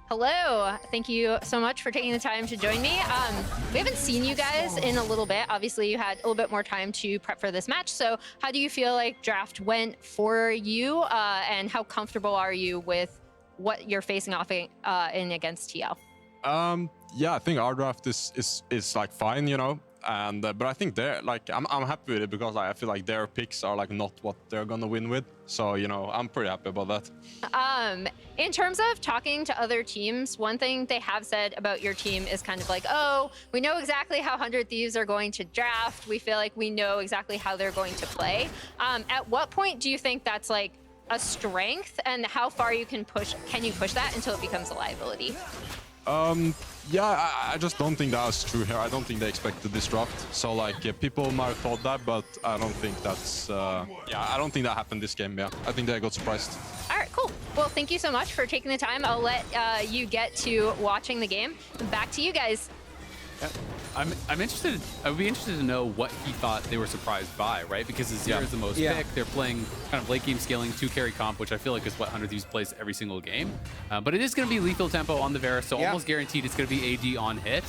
Hello, thank you so much for taking the time to join me. We haven't seen you guys in a little bit. Obviously, you had a little bit more time to prep for this match. So how do you feel like draft went for you, and how comfortable are you with what you're facing off in against TL? Yeah, I think our draft is like fine, you know. And but I think they're like I'm happy with it because I feel like their picks are like not what they're gonna win with. So you know I'm pretty happy about that. In terms of talking to other teams, one thing they have said about your team is kind of like, oh, we know exactly how 100 Thieves are going to draft. We feel like we know exactly how they're going to play. At what point do you think that's like a strength, and how far you can push? Can you push that until it becomes a liability? Yeah, I just don't think that was true here. I don't think they expected this draft. So like people might have thought that, but I don't think that's yeah, I don't think that happened this game. Yeah, I think they got surprised. All right, cool. Well, thank you so much for taking the time. I'll let you get to watching the game. Back to you guys. Yeah. I'm interested. I would be interested to know what he thought they were surprised by, right? Because Azir is the most picked. They're playing kind of late game scaling 2-carry comp, which I feel like is what 100 Thieves plays every single game. But it is going to be lethal tempo on the Varus, so almost guaranteed it's going to be AD on hit.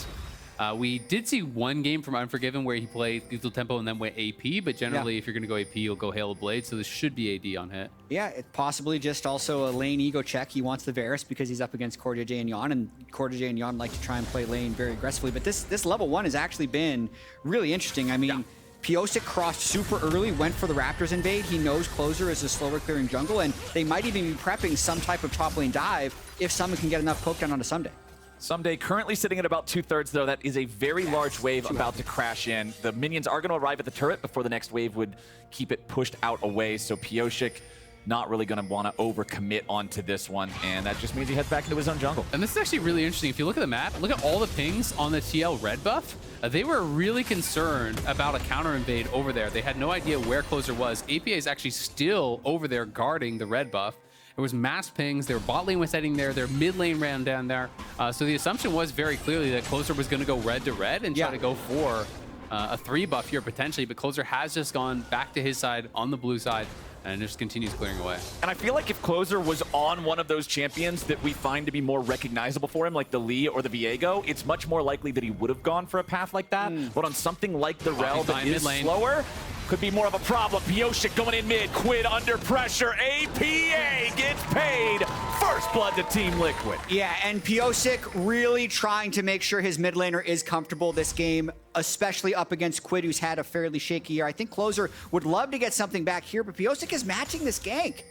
We did see one game from Unforgiven where he played lethal tempo and then went AP, but generally if you're going to go AP, you'll go Hail of Blade, so this should be AD on hit. Yeah, it's possibly just also a lane ego check. He wants the Varus because he's up against CoreJJ and Yeon, and CoreJJ and Yeon like to try and play lane very aggressively. But this level 1 has actually been really interesting. I mean, Pyosik crossed super early, went for the Raptors invade. He knows Closer is a slower clearing jungle, and they might even be prepping some type of top lane dive if someone can get enough poke down onto Ssumday. Ssumday currently sitting at about 2/3, though. That is a very large wave about to crash in. The minions are going to arrive at the turret before the next wave would keep it pushed out away. So Pyosik not really going to want to overcommit onto this one, and that just means he heads back into his own jungle. And this is actually really interesting. If you look at the map, look at all the pings on the TL red buff. They were really concerned about a counter invade over there. They had no idea where Closer was. APA is actually still over there guarding the red buff. There was mass pings. Their bot lane was heading there. Their mid lane ran down there. So the assumption was very clearly that Closer was going to go red to red and try to go for a 3 buff here potentially. But Closer has just gone back to his side on the blue side and just continues clearing away. And I feel like if Closer was on one of those champions that we find to be more recognizable for him, like the Lee or the Viego, it's much more likely that he would have gone for a path like that. But on something like the Rell that is slower, could be more of a problem. Pyosik going in mid, Quid under pressure. APA gets paid. First blood to Team Liquid. Yeah, and Pyosik really trying to make sure his mid laner is comfortable this game, especially up against Quid, who's had a fairly shaky year. I think Closer would love to get something back here, but Pyosik is matching this gank.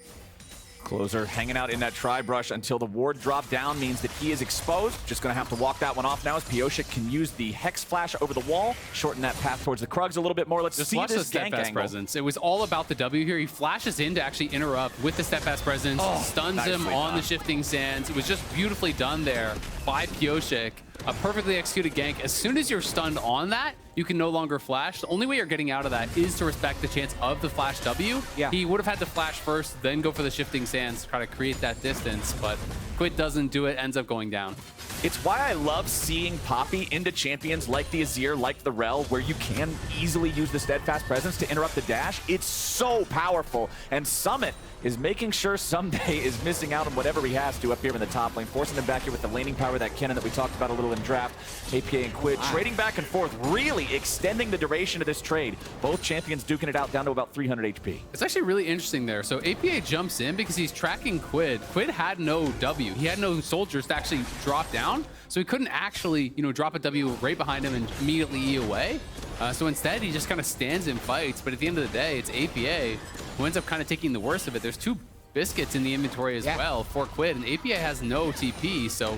Closer hanging out in that tri-brush until the ward drop down means that he is exposed. Just going to have to walk that one off now as Pyosik can use the Hex Flash over the wall, shorten that path towards the Krugs a little bit more. Let's see this gank angle. Presence. It was all about the W here. He flashes in to actually interrupt with the steadfast presence, stuns him on the shifting sands. It was just beautifully done there by Pyosik. A perfectly executed gank. As soon as you're stunned on that, you can no longer flash. The only way you're getting out of that is to respect the chance of the flash W. He would have had to flash first, then go for the shifting sands to try to create that distance, but Quid doesn't do it, ends up going down. It's why I love seeing Poppy into champions like the Azir, like the Rell, where you can easily use the steadfast presence to interrupt the dash. It's so powerful. And Summit is making sure Ssumday is missing out on whatever he has to up here in the top lane, forcing him back here with the laning power, that Kennen that we talked about a little in draft. APA and Quid trading back and forth, really extending the duration of this trade. Both champions duking it out down to about 300 HP. It's actually really interesting there. So APA jumps in because he's tracking Quid. Quid had no W. He had no soldiers to actually drop down. So he couldn't actually, drop a W right behind him and immediately E away. So instead, he just kind of stands and fights. But at the end of the day, it's APA who ends up kind of taking the worst of it. There's 2 biscuits in the inventory as well for Quid, and APA has no TP, so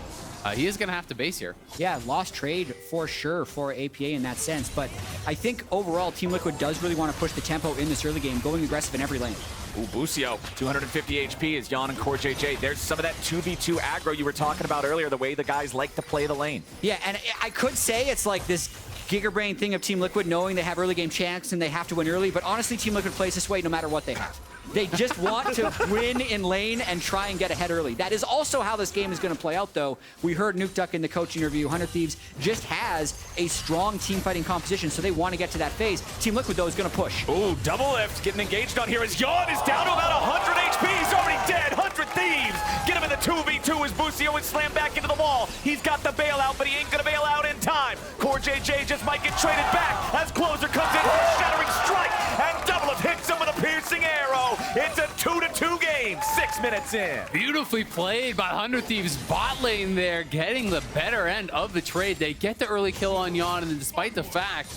he is going to have to base here. Yeah, lost trade for sure for APA in that sense. But I think overall, Team Liquid does really want to push the tempo in this early game, going aggressive in every lane. Ooh, Busio, 250 HP is Yeon and CoreJJ. There's some of that 2v2 aggro you were talking about earlier, the way the guys like to play the lane. Yeah, and I could say it's like this Gigabrain thing of Team Liquid, knowing they have early game chance and they have to win early, but honestly, Team Liquid plays this way no matter what they have. They just want to win in lane and try and get ahead early. That is also how this game is going to play out, though. We heard Nuke Duck in the coach interview. 100 Thieves just has a strong team fighting composition, so they want to get to that phase. Team Liquid, though, is going to push. Ooh, Doublelift getting engaged on here as Yeon is down to about 100 HP. He's already dead. 100 Thieves get him in the 2v2 as Busio is slammed back into the wall. He's got the bailout, but he ain't going to bail out in time. CoreJJ just might get traded back as Closer comes in with a shattering strike, and Doublelift hits him with a piercing arrow. It's a 2-2 game, 6 minutes in. Beautifully played by 100 Thieves bot lane there, getting the better end of the trade. They get the early kill on Yeon, and then despite the fact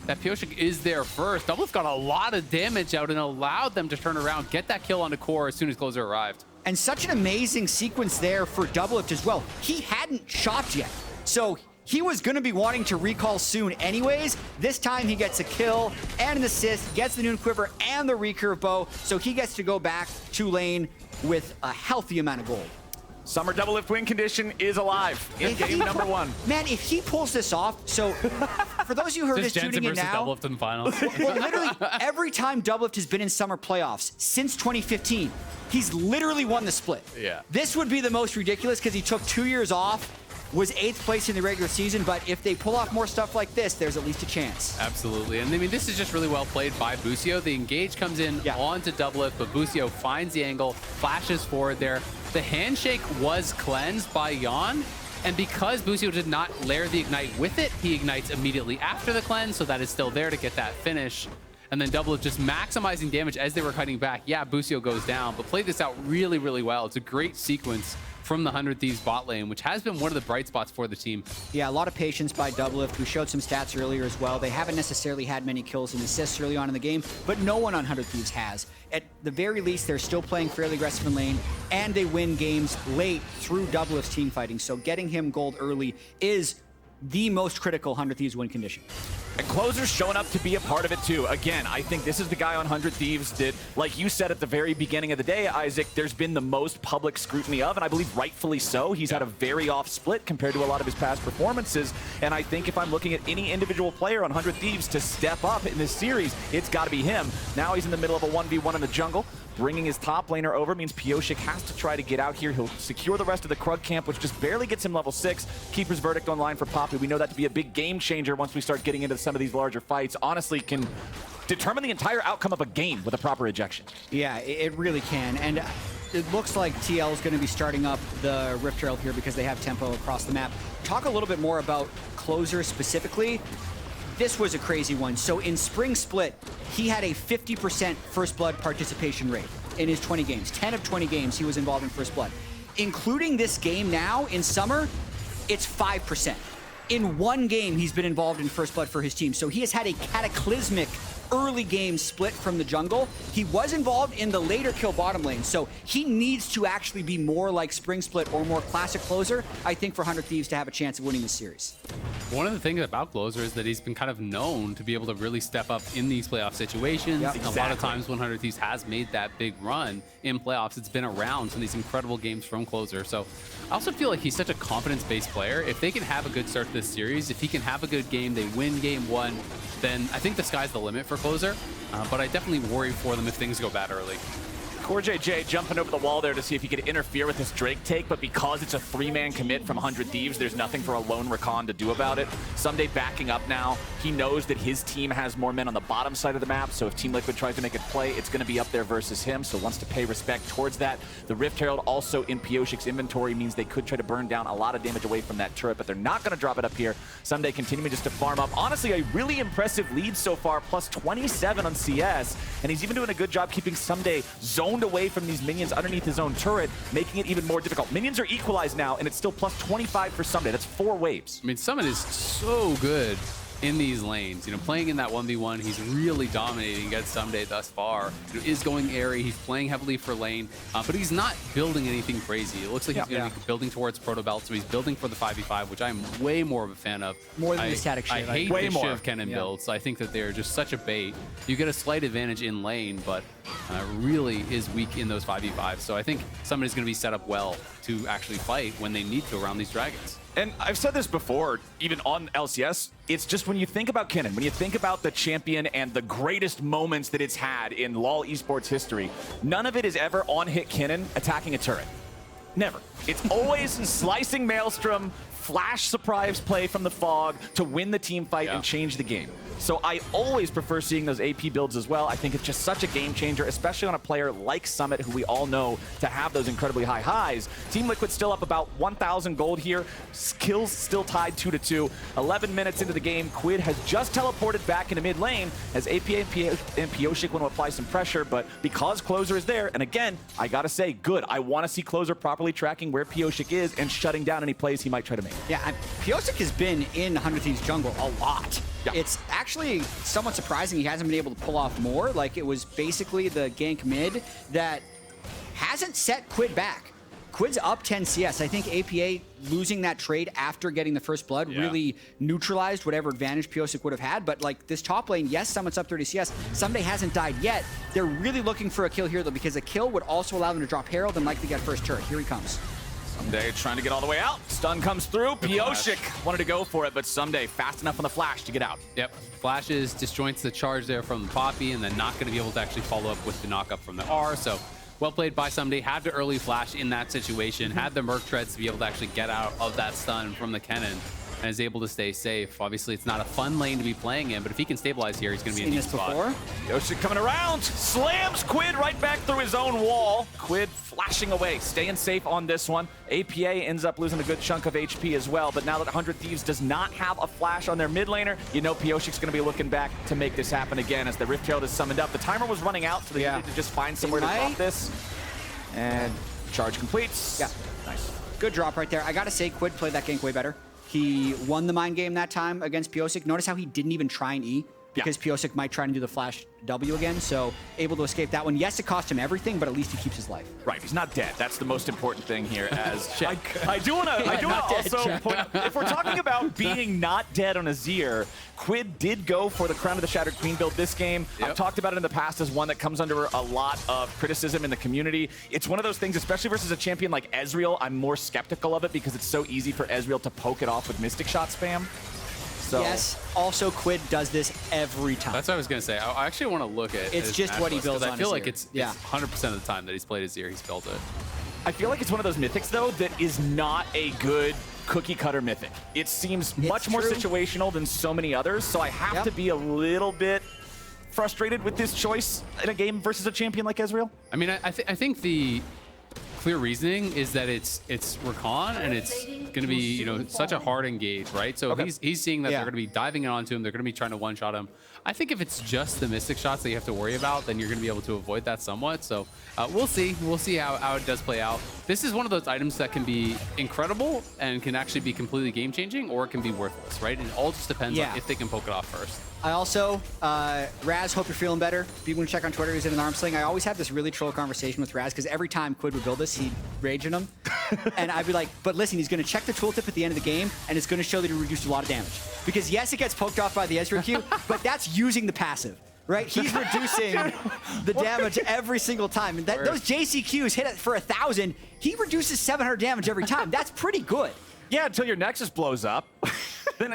that Pyosik is there first, Doublelift got a lot of damage out and allowed them to turn around, get that kill onto Core as soon as Closer arrived. And such an amazing sequence there for Doublelift as well. He hadn't shopped yet, so he was going to be wanting to recall soon anyways. This time he gets a kill and an assist, gets the Noon Quiver and the recurve bow, so he gets to go back to lane with a healthy amount of gold. Summer Doublelift win condition is alive in game number 1. Man, if he pulls this off, so for those of you who are just tuning in now, Doublelift in the finals. well, literally every time Doublelift has been in Summer Playoffs since 2015, he's literally won the split. Yeah. This would be the most ridiculous because he took 2 years off, was 8th place in the regular season, but if they pull off more stuff like this, there's at least a chance. Absolutely, and I mean, this is just really well played by Busio. The engage comes in onto Doublelift, but Busio finds the angle, flashes forward there. The handshake was cleansed by Yeon, and because Busio did not layer the ignite with it, he ignites immediately after the cleanse, so that is still there to get that finish. And then Doublelift just maximizing damage as they were cutting back. Yeah, Busio goes down, but played this out really, really well. It's a great sequence from the 100 Thieves bot lane, which has been one of the bright spots for the team. Yeah, a lot of patience by Doublelift. We showed some stats earlier as well. They haven't necessarily had many kills and assists early on in the game, but no one on 100 Thieves has. At the very least, they're still playing fairly aggressive in lane, and they win games late through Doublelift's team fighting. So getting him gold early is the most critical 100 Thieves win condition. And Closer's showing up to be a part of it too. Again, I think this is the guy on 100 Thieves that, like you said at the very beginning of the day, Isaac, there's been the most public scrutiny of, and I believe rightfully so. He's had a very off split compared to a lot of his past performances. And I think if I'm looking at any individual player on 100 Thieves to step up in this series, it's got to be him. Now he's in the middle of a 1v1 in the jungle. Bringing his top laner over means Pyosik has to try to get out here. He'll secure the rest of the Krug camp, which just barely gets him level 6. Keeper's Verdict online for Poppy. We know that to be a big game changer once we start getting into some of these larger fights. Honestly, can determine the entire outcome of a game with a proper ejection. Yeah, it really can. And it looks like TL is going to be starting up the Rift Herald here because they have tempo across the map. Talk a little bit more about Closer specifically. This was a crazy one. So in Spring Split, he had a 50% First Blood participation rate in his 20 games. 10 of 20 games he was involved in First Blood. Including this game now in Summer, it's 5%. In one game, he's been involved in First Blood for his team. So he has had a cataclysmic early game split from the jungle. He was involved in the later kill bottom lane, so he needs to actually be more like Spring Split or more classic Closer, I think, for 100 Thieves to have a chance of winning this series. One of the things about Closer is that he's been kind of known to be able to really step up in these playoff situations. A lot of times when 100 Thieves has made that big run in playoffs, it's been around some of these incredible games from Closer. So I also feel like he's such a confidence-based player. If they can have a good start to this series, if he can have a good game, they win game 1, then I think the sky's the limit for Closer. But I definitely worry for them if things go bad early. CoreJJ jumping over the wall there to see if he could interfere with this Drake take, but because it's a 3-man commit from 100 Thieves, there's nothing for a lone Rakan to do about it. Ssumday backing up now. He knows that his team has more men on the bottom side of the map, so if Team Liquid tries to make a play, it's going to be up there versus him, so wants to pay respect towards that. The Rift Herald also in Pyosik's inventory means they could try to burn down a lot of damage away from that turret, but they're not going to drop it up here. Ssumday continuing just to farm up. Honestly, a really impressive lead so far, plus 27 on CS, and he's even doing a good job keeping Ssumday zoned away from these minions underneath his own turret, making it even more difficult. Minions are equalized now, and it's still plus 25 for Ssumday. That's 4 waves. I mean, Summit is so good in these lanes. You know, playing in that 1v1, he's really dominating against Ssumday thus far. You know, is going airy, he's playing heavily for lane, but he's not building anything crazy. It looks like he's going to be building towards Proto Belt, so he's building for the 5v5, which I'm way more of a fan of. More than the static Shiv. I hate the Shiv Kennen builds. I think that they're just such a bait. You get a slight advantage in lane, but really is weak in those 5v5. So I think somebody's going to be set up well to actually fight when they need to around these dragons. And I've said this before, even on LCS, it's just when you think about Kennen, when you think about the champion and the greatest moments that it's had in LoL esports history, none of it is ever on-hit Kennen attacking a turret. Never. It's always slicing Maelstrom, flash surprise play from the fog to win the team fight and change the game. So I always prefer seeing those AP builds as well. I think it's just such a game changer, especially on a player like Summit, who we all know to have those incredibly high highs. Team Liquid still up about 1,000 gold here. Kills still tied 2-2. 11 minutes into the game, Quid has just teleported back into mid lane as AP and Pyosik want to apply some pressure, but because Closer is there, and again, I gotta say, good. I want to see Closer properly tracking where Pyosik is and shutting down any plays he might try to make. Yeah, Pyosik has been in 100 Thieves jungle a lot. Yeah. It's actually somewhat surprising he hasn't been able to pull off more. Like, it was basically the gank mid that hasn't set Quid back. Quid's up 10 CS. I think APA losing that trade after getting the first blood really neutralized whatever advantage Pyosik would have had. But like this top lane, yes, Summit's up 30 CS. Ssumday hasn't died yet. They're really looking for a kill here though, because a kill would also allow them to drop Herald and likely get first turret. Here he comes. Ssumday trying to get all the way out. Stun comes through. Pyosik wanted to go for it, but Ssumday fast enough on the flash to get out. Yep. Flashes disjoints the charge there from the Poppy, and then not going to be able to actually follow up with the knockup from the R. So well played by Ssumday. Had to early flash in that situation. Had the Merc Treads to be able to actually get out of that stun from the Kennen, and is able to stay safe. Obviously, it's not a fun lane to be playing in, but if he can stabilize here, he's going to be in a deep spot. Pyosik coming around, slams Quid right back through his own wall. Quid flashing away, staying safe on this one. APA ends up losing a good chunk of HP as well, but now that 100 Thieves does not have a flash on their mid laner, you know Pyosik's going to be looking back to make this happen again as the Rift Herald is summoned up. The timer was running out, so they needed to just find somewhere to drop this. And charge completes. Yeah. Nice. Good drop right there. I gotta say, Quid played that gank way better. He won the mind game that time against Pyosik. Notice how he didn't even try an E, because Pyosik might try and do the flash W again, so able to escape that one. Yes, it cost him everything, but at least he keeps his life. Right, he's not dead. That's the most important thing here. As I do want to also point out, if we're talking about being not dead on Azir, Quid did go for the Crown of the Shattered Queen build this game. I've talked about it in the past as one that comes under a lot of criticism in the community. It's one of those things, especially versus a champion like Ezreal, I'm more skeptical of it because it's so easy for Ezreal to poke it off with Mystic Shot spam. So. Yes, also Quid does this every time. That's what I was going to say. I actually want to look at it's just what he builds on. I feel like it's 100% of the time that he's played Azir, he's built it. I feel like it's one of those mythics, though, that is not a good cookie-cutter mythic. It seems much more situational than so many others, so I have to be a little bit frustrated with this choice in a game versus a champion like Ezreal. I mean, I think the clear reasoning is that it's Rakan, and it's going to be, you know, such a hard engage, right? So he's seeing that they're going to be diving in onto him. They're going to be trying to one-shot him. I think if it's just the Mystic shots that you have to worry about, then you're going to be able to avoid that somewhat. So we'll see. We'll see how it does play out. This is one of those items that can be incredible and can actually be completely game-changing, or it can be worthless, right? And it all just depends on if they can poke it off first. I also, Raz, hope you're feeling better. If you want to check on Twitter, he's in an arm sling. I always have this really troll conversation with Raz, because every time Quid would build this, he'd rage in him. And I'd be like, but listen, he's going to check the tooltip at the end of the game, and it's going to show that he reduced a lot of damage. Because yes, it gets poked off by the Ezreal Q, but that's using the passive, right? He's reducing the damage every single time. And those JCQs hit it for 1,000. He reduces 700 damage every time. That's pretty good. Yeah, until your Nexus blows up. Then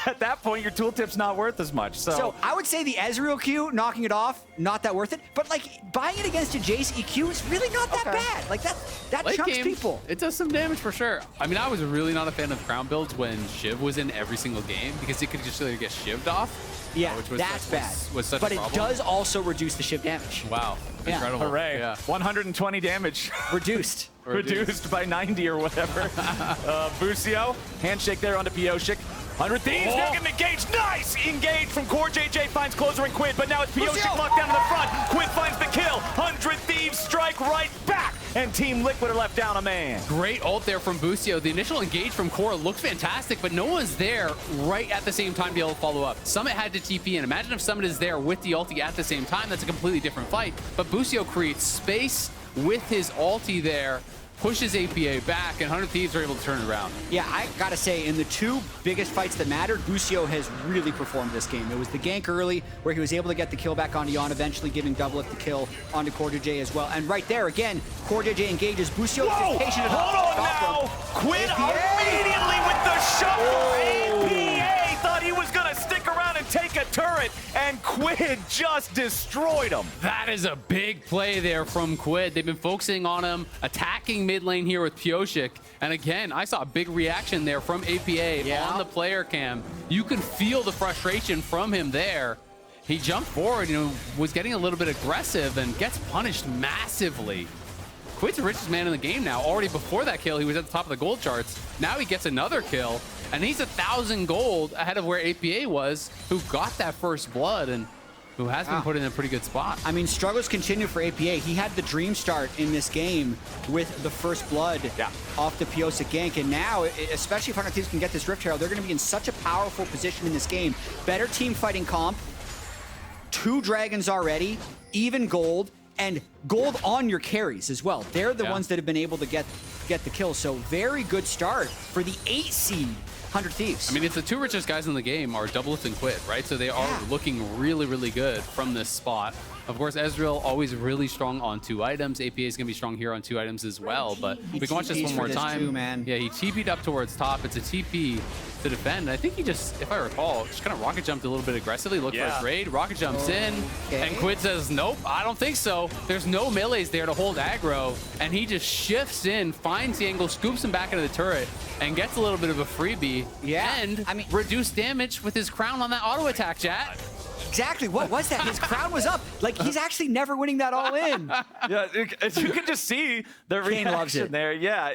at that point, your tooltip's not worth as much. So I would say the Ezreal Q, knocking it off, not that worth it. But like buying it against a Jace EQ is really not that bad. Like that Late chunks game, people. It does some damage for sure. I mean, I was really not a fan of crown builds when Shiv was in every single game, because it could just really get shivved off. Yeah, which was, that's bad. Was such but a problem. it does also reduce the Shiv damage. Wow. Incredible. Hooray. Yeah. 120 damage. Reduced. Reduced by 90 or whatever. Busio, handshake there onto Pyosik. 100 Thieves, they're getting engaged. Nice! Engage from CoreJJ, finds closer and Quid, but now it's Pyosik locked down in the front. Quid finds the kill. 100 Thieves strike right back, and Team Liquid are left down a man. Great ult there from Busio. The initial engage from Core looks fantastic, but no one's there right at the same time to be able to follow up. Summit had to TP in. Imagine if Summit is there with the ulti at the same time. That's a completely different fight. But Busio creates space with his ulti there, pushes APA back, and 100 Thieves are able to turn it around. Yeah, I gotta say, in the two biggest fights that mattered, Busio has really performed this game. It was the gank early, where he was able to get the kill back on Yeon, eventually giving Doublelift the kill onto CoreJJ as well. And right there, again, CoreJJ engages. Busio is patient enough. Hold on now! Quid immediately with the shuffle! APA thought he was gonna stick around and take a turret, and Quid just destroyed him. That is a big play there from Quid. They've been focusing on him, attacking mid lane here with Pyosik. And again, I saw a big reaction there from APA on the player cam. You can feel the frustration from him there. He jumped forward, you know, was getting a little bit aggressive and gets punished massively. Quid's the richest man in the game now. Already before that kill, he was at the top of the gold charts. Now he gets another kill, and he's 1,000 gold ahead of where APA was, who got that first blood and who has been put in a pretty good spot. I mean, struggles continue for APA. He had the dream start in this game with the first blood off the Pyosik gank, and now, especially if 100 Thieves can get this Rift Herald, they're going to be in such a powerful position in this game. Better team fighting comp, 2 dragons already, even gold, and gold on your carries as well. They're the ones that have been able to get the kill, so very good start for the 8 seed 100 Thieves. I mean, if the 2 richest guys in the game are Doublelift and Quid, right? So they are looking really, really good from this spot. Of course, Ezreal always really strong on 2 items. APA is going to be strong here on 2 items as well. But we can watch this one more time. Too, man. Yeah, he TP'd up towards top. It's a TP to defend. I think he just, if I recall, just kind of rocket jumped a little bit aggressively, looked for a trade. Rocket jumps in, and Quid says, nope, I don't think so. There's no melees there to hold aggro, and he just shifts in, finds the angle, scoops him back into the turret, and gets a little bit of a freebie. Yeah. And reduced damage with his crown on that auto attack, Jatt. Exactly. What was that? His crown was up. Like, he's actually never winning that all in. Yeah, you can just see the reaction there. Yeah,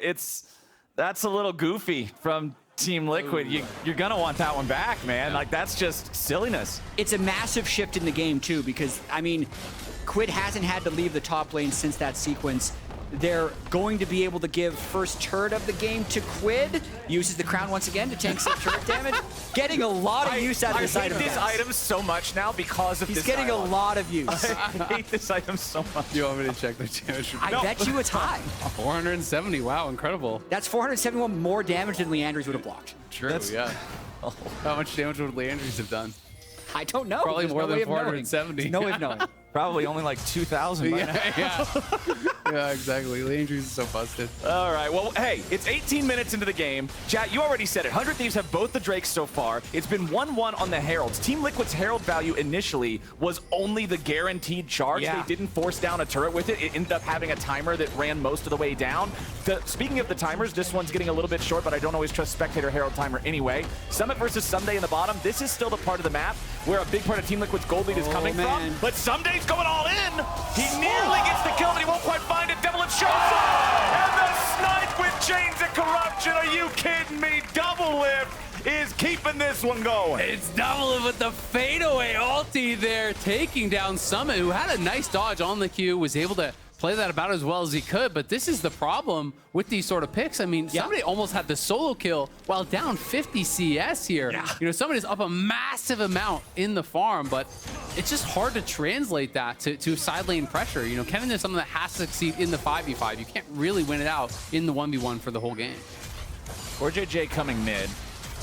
that's a little goofy from Team Liquid. You're going to want that one back, man. Like, that's just silliness. It's a massive shift in the game, too, because, I mean, Quid hasn't had to leave the top lane since that sequence. They're going to be able to give first turret of the game to Quid. Uses the crown once again to tank some turret damage. Getting a lot of use out of this item. I hate these items so much now because of this. He's getting a lot of use. I hate this item so much. You want me to check the damage? I bet you it's high. 470. Wow, incredible. That's 471 more damage than Leandry's would have blocked. True, yeah. How much damage would Leandry's have done? I don't know. Probably There's more no than way of knowing. 470. There's no way of knowing. Probably only like 2,000 by now. Yeah, exactly. Leandry's is so busted. All right, well, hey, it's 18 minutes into the game. Jatt, you already said it. 100 Thieves have both the Drakes so far. It's been 1-1 on the Heralds. Team Liquid's Herald value initially was only the guaranteed charge. Yeah. They didn't force down a turret with it. It ended up having a timer that ran most of the way down. Speaking of the timers, this one's getting a little bit short, but I don't always trust Spectator Herald timer anyway. Summit versus Ssumday in the bottom. This is still the part of the map where a big part of Team Liquid's gold lead is coming from. But Ssumday's going all in. He nearly gets the kill, but he won't quite find it. Doublelift shows up. And the snipe with Chains of Corruption. Are you kidding me? Doublelift is keeping this one going. It's Doublelift with the fadeaway ulti there, taking down Summit, who had a nice dodge on the Q, was able to play that about as well as he could, but this is the problem with these sort of picks. I mean, somebody almost had the solo kill while down 50 CS here. Yeah. You know, somebody's up a massive amount in the farm, but it's just hard to translate that to side lane pressure. You know, Kennen is something that has to succeed in the 5v5. You can't really win it out in the 1v1 for the whole game. CoreJJ coming mid,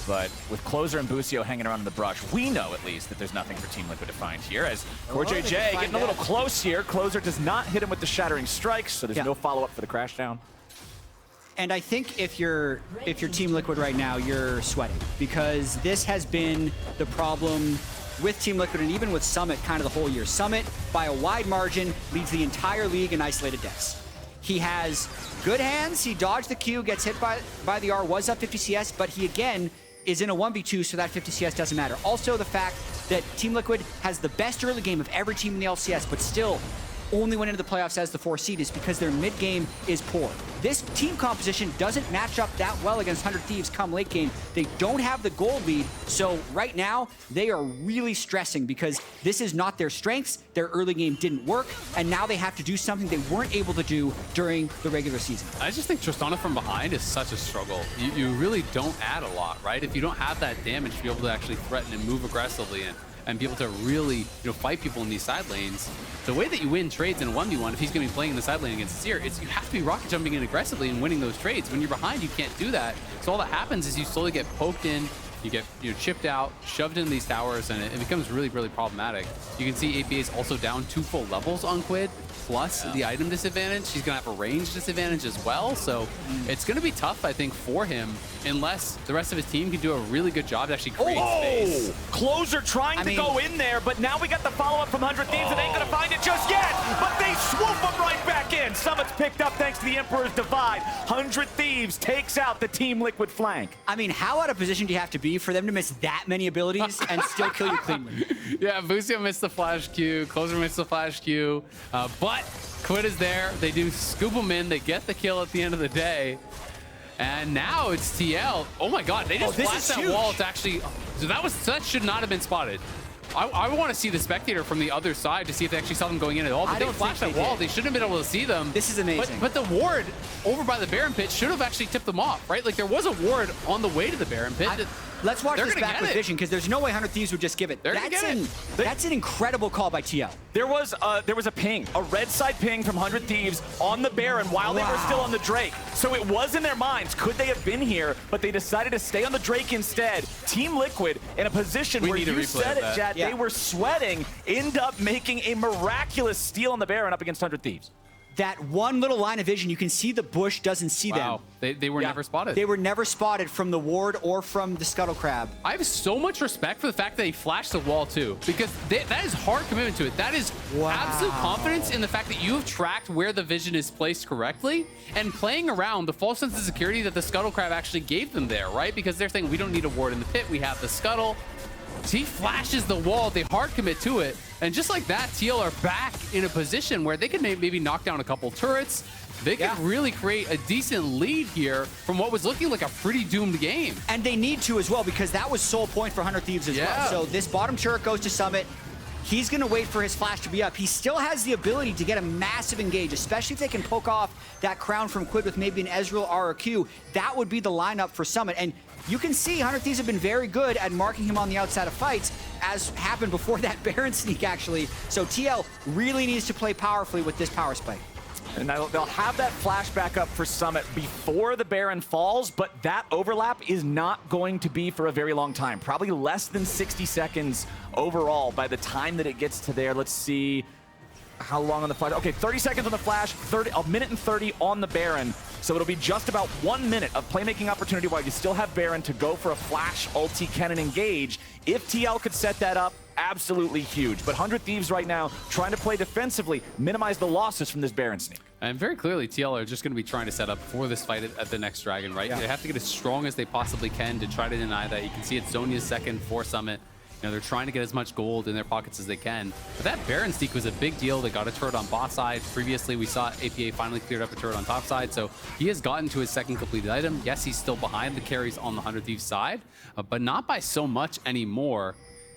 but with Closer and Busio hanging around in the brush, we know at least that there's nothing for Team Liquid to find here, as CoreJJ getting a little close here. Closer does not hit him with the Shattering Strikes, so there's no follow-up for the Crashdown. And I think if you're Team Liquid right now, you're sweating, because this has been the problem with Team Liquid and even with Summit kind of the whole year. Summit, by a wide margin, leads the entire league in isolated deaths. He has good hands, he dodged the Q, gets hit by the R, was up 50 CS, but he again is in a 1v2, so that 50 CS doesn't matter. Also, the fact that Team Liquid has the best early game of every team in the LCS, but still only went into the playoffs as the 4 seed is because their mid game is poor. This team composition doesn't match up that well against 100 Thieves come late game. They don't have the gold lead, so right now they are really stressing because this is not their strengths. Their early game didn't work, and now they have to do something they weren't able to do during the regular season. I just think Tristana from behind is such a struggle. You really don't add a lot, right? If you don't have that damage to be able to actually threaten and move aggressively and be able to really, fight people in these side lanes. The way that you win trades in a 1v1, if he's going to be playing in the side lane against Azir, is you have to be rocket jumping in aggressively and winning those trades. When you're behind, you can't do that. So all that happens is you slowly get poked in, you get chipped out, shoved into these towers, and it becomes really, really problematic. You can see APA is also down 2 full levels on Quid, plus the item disadvantage. He's going to have a range disadvantage as well, so it's going to be tough, I think, for him, unless the rest of his team can do a really good job to actually create space. Closer trying to go in there, but now we got the follow-up from 100 Thieves and ain't going to find it just yet, but they swoop him right back in. Summit's picked up thanks to the Emperor's Divide. 100 Thieves takes out the Team Liquid flank. I mean, how out of position do you have to be for them to miss that many abilities and still kill you cleanly? Yeah, Busio missed the flash Q, Closer missed the flash Q, but Quid is there. They do scoop him in. They get the kill at the end of the day. And now it's TL. Oh my God, they just flashed that wall to actually, so that should not have been spotted. I want to see the spectator from the other side to see if they actually saw them going in at all. But they flashed that wall. They shouldn't have been able to see them. This is amazing. But the ward over by the Baron pit should have actually tipped them off, right? Like there was a ward on the way to the Baron pit. Let's watch They're this gonna back get with it. Vision, because there's no way 100 Thieves would just give it. They're gonna get it. That's an incredible call by TL. There was a ping, a red side ping from 100 Thieves on the Baron while they were still on the Drake. So it was in their minds, could they have been here? But they decided to stay on the Drake instead. Team Liquid in a position where you said it, Jatt, they were sweating, end up making a miraculous steal on the Baron up against 100 Thieves. That one little line of vision, you can see the bush doesn't see them. They were never spotted. They were never spotted from the ward or from the Scuttle Crab. I have so much respect for the fact that they flashed the wall too, because that is hard commitment to it. That is absolute confidence in the fact that you have tracked where the vision is placed correctly and playing around the false sense of security that the Scuttle Crab actually gave them there, right? Because they're saying, we don't need a ward in the pit, we have the Scuttle. So he flashes the wall, they hard commit to it, and just like that, TL are back in a position where they can maybe knock down a couple turrets. They can really create a decent lead here from what was looking like a pretty doomed game. And they need to as well, because that was sole point for 100 Thieves as well. So this bottom turret goes to Summit. He's going to wait for his flash to be up. He still has the ability to get a massive engage, especially if they can poke off that crown from Quid with maybe an Ezreal R or Q. That would be the lineup for Summit. And you can see 100 Thieves have been very good at marking him on the outside of fights, as happened before that Baron sneak, actually. So TL really needs to play powerfully with this power spike. And they'll have that flashback up for Summit before the Baron falls, but that overlap is not going to be for a very long time. Probably less than 60 seconds overall by the time that it gets to there. Let's see how long on the flash. Okay, 30 seconds on the flash, a minute and 30 on the Baron. So it'll be just about 1 minute of playmaking opportunity while you still have Baron to go for a flash ulti Kennen engage. If TL could set that up, absolutely huge. But 100 Thieves right now trying to play defensively, minimize the losses from this Baron sneak. And very clearly, TL are just going to be trying to set up for this fight at the next Dragon, right? They have to get as strong as they possibly can to try to deny that. You can see it's Zhonya's second for Summit. You know, they're trying to get as much gold in their pockets as they can. But that Baron sneak was a big deal. They got a turret on bot side. Previously, we saw APA finally cleared up a turret on top side. So he has gotten to his second completed item. Yes, he's still behind the carries on the 100 Thieves side, but not by so much anymore.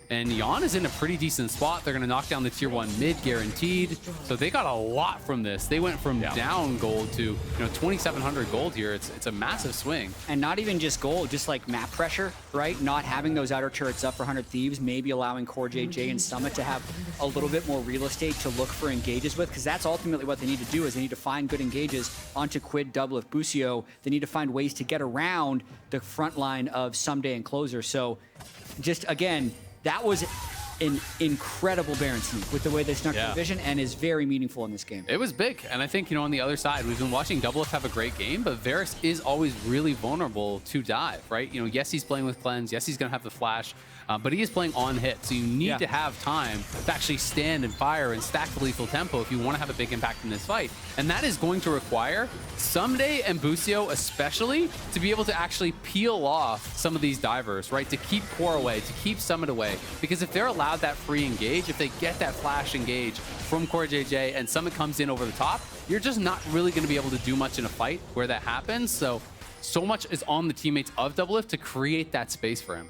And Yeon is in a pretty decent spot. They're going to knock down the tier 1 mid guaranteed. So they got a lot from this. They went from down gold to 2,700 gold here. It's a massive swing. And not even just gold, just like map pressure, right? Not having those outer turrets up for 100 Thieves, maybe allowing CoreJJ and Summit to have a little bit more real estate to look for engages with, because that's ultimately what they need to do, is they need to find good engages onto Quid, Doublelift, Busio. They need to find ways to get around the front line of Ssumday and Closer. So just, again, that was an incredible Baron sneak with the way they snuck the vision, and is very meaningful in this game. It was big, and I think, on the other side, we've been watching Doublelift have a great game, but Varus is always really vulnerable to dive, right? Yes, he's playing with cleanse, yes, he's gonna have the flash, but he is playing on hit, so you need to have time to actually stand and fire and stack the lethal tempo if you want to have a big impact in this fight. And that is going to require Ssumday and Busio especially to be able to actually peel off some of these divers, right? To keep Core away, to keep Summit away. Because if they're allowed that free engage, if they get that flash engage from CoreJJ and Summit comes in over the top, you're just not really going to be able to do much in a fight where that happens. So much is on the teammates of Doublelift to create that space for him.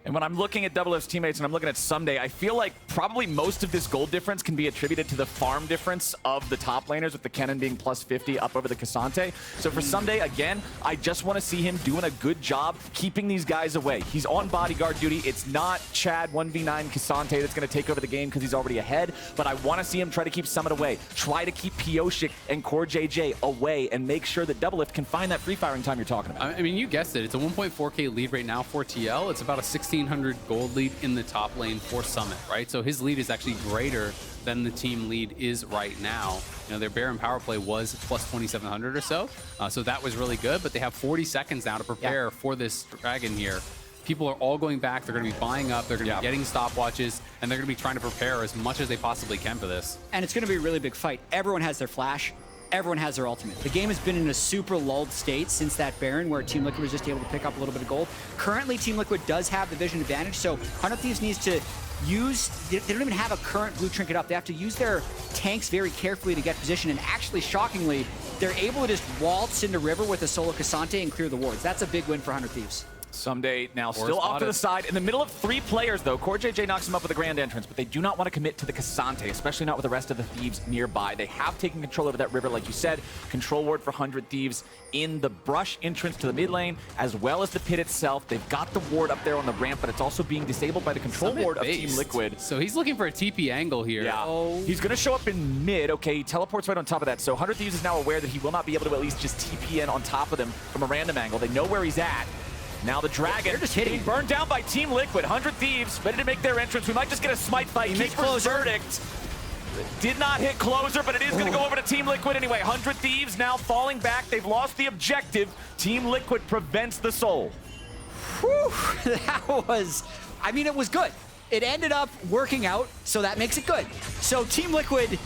And when I'm looking at Doublelift's teammates and I'm looking at Ssumday, I feel like probably most of this gold difference can be attributed to the farm difference of the top laners, with the Kennen being plus 50 up over the K'Sante. So for Ssumday, again, I just want to see him doing a good job keeping these guys away. He's on bodyguard duty. It's not Chad 1v9 K'Sante that's going to take over the game because he's already ahead, but I want to see him try to keep Summit away. Try to keep Pyosik and CoreJJ away and make sure that Doublelift can find that free firing time you're talking about. I mean, you guessed it. It's a 1.4K lead right now for TL. It's about a 1,600 gold lead in the top lane for Summit, right? So his lead is actually greater than the team lead is right now. Their Baron power play was plus 2,700 or so. So that was really good, but they have 40 seconds now to prepare for this Dragon here. People are all going back. They're going to be buying up. They're going to be getting stopwatches, and they're going to be trying to prepare as much as they possibly can for this. And it's going to be a really big fight. Everyone has their flash. Everyone has their ultimate. The game has been in a super lulled state since that Baron, where Team Liquid was just able to pick up a little bit of gold. Currently, Team Liquid does have the vision advantage, so 100 Thieves needs to use, they don't even have a current blue trinket up. They have to use their tanks very carefully to get position, and actually, shockingly, they're able to just waltz into river with a solo K'Sante and clear the wards. That's a big win for 100 Thieves. Ssumday now still off to the side. In the middle of 3 players, though. CoreJJ knocks him up with a grand entrance, but they do not want to commit to the Cassante, especially not with the rest of the Thieves nearby. They have taken control over that river, like you said. Control ward for 100 Thieves in the brush entrance to the mid lane, as well as the pit itself. They've got the ward up there on the ramp, but it's also being disabled by the control ward of Team Liquid. So he's looking for a TP angle here. Yeah. He's going to show up in mid. Okay, he teleports right on top of that. So 100 Thieves is now aware that he will not be able to at least just TP in on top of them from a random angle. They know where he's at. Now the Dragon, they're just hitting. Burned down by Team Liquid. 100 Thieves ready to make their entrance. We might just get a smite fight. He makes closer. Verdict. Did not hit closer, but it is going to go over to Team Liquid anyway. 100 Thieves now falling back. They've lost the objective. Team Liquid prevents the soul. Whew, that was, I mean, it was good. It ended up working out, so that makes it good. So Team Liquid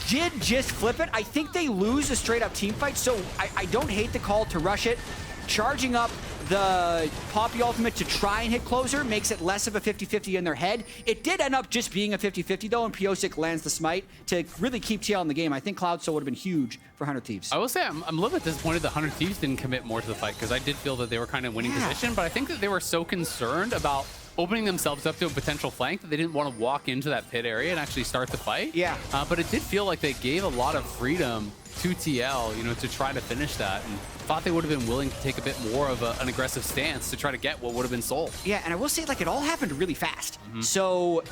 did just flip it. I think they lose a straight-up team fight, so I don't hate the call to rush it. Charging up the Poppy ultimate to try and hit closer makes it less of a 50-50 in their head. It did end up just being a 50-50 though, and Pyosik lands the smite to really keep TL in the game. I think Cloud Soul would have been huge for 100 Thieves. I will say I'm a little bit disappointed that 100 Thieves didn't commit more to the fight, because I did feel that they were kind of winning position, but I think that they were so concerned about opening themselves up to a potential flank that they didn't want to walk into that pit area and actually start the fight. Yeah. But it did feel like they gave a lot of freedom to TL, you know, to try to finish that, and thought they would have been willing to take a bit more of an aggressive stance to try to get what would have been Soul. Yeah, and I will say, like, it all happened really fast. So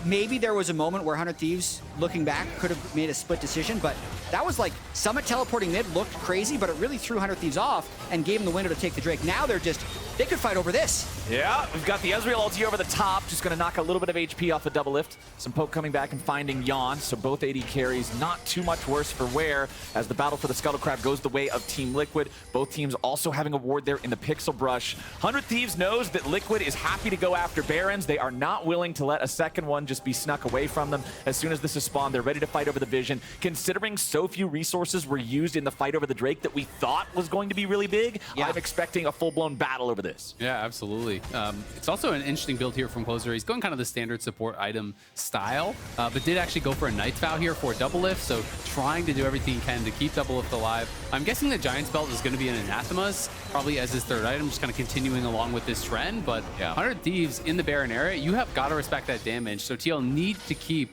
maybe there was a moment where 100 Thieves, looking back, could have made a split decision, but that was like Summit teleporting mid looked crazy, but it really threw 100 Thieves off and gave them the window to take the Drake. Now they're just, they could fight over this. Yeah, we've got the Ezreal ulti over the top, just going to knock a little bit of HP off the Doublelift. Some poke coming back and finding Yeon, so both AD carries not too much worse for wear as the battle for the Scuttle Crab goes the way of Team Liquid. Both teams also having a ward there in the Pixel Brush. 100 Thieves knows that Liquid is happy to go after Barons. They are not willing to let a second one just be snuck away from them. As soon as this is spawned, they're ready to fight over the Vision. Considering so few resources were used in the fight over the Drake that we thought was going to be really big, I'm expecting a full-blown battle over this. Yeah, absolutely. It's also an interesting build here from Closer. He's going kind of the standard support item style, but did actually go for a Knight's Vow here for Doublelift, so trying to do everything he can to keep Doublelift alive. I'm guessing the Giant's Belt is going to be an Anathema's, probably as his third item, just kind of continuing along with this trend, but 100 Thieves in the Baron area, you have got to respect that damage, so TL need to keep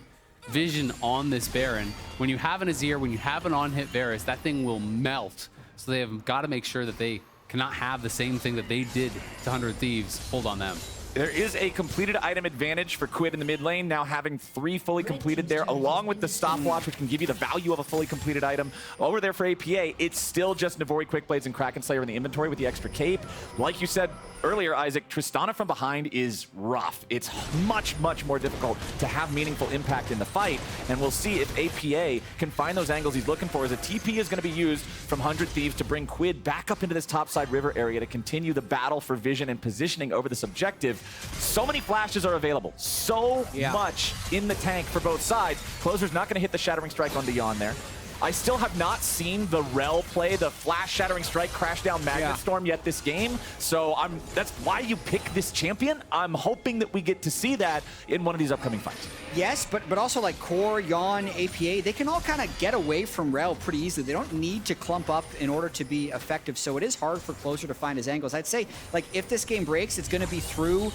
Vision on this Baron. When you have an Azir, when you have an on-hit Varus, that thing will melt, so they have got to make sure that they cannot have the same thing that they did to 100 Thieves hold on them. There is a completed item advantage for Quid in the mid lane, now having 3 fully completed there, along with the stopwatch, which can give you the value of a fully completed item. Over there for APA, it's still just Navori Quickblades and Kraken Slayer in the inventory with the extra cape. Like you said earlier, Isaac, Tristana from behind is rough. It's much, much more difficult to have meaningful impact in the fight, and we'll see if APA can find those angles he's looking for, as a TP is going to be used from 100 Thieves to bring Quid back up into this topside river area to continue the battle for vision and positioning over this objective. So many flashes are available. So much in the tank for both sides. Closer's not going to hit the Shattering Strike on Yeon there. I still have not seen the Rell play the Flash Shattering Strike crash down Magnet Storm yet this game, so that's why you pick this champion. I'm hoping that we get to see that in one of these upcoming fights. Yes, but also like Core, Yeon, APA, they can all kind of get away from Rell pretty easily. They don't need to clump up in order to be effective, so it is hard for Closer to find his angles. I'd say, like, if this game breaks, it's going to be through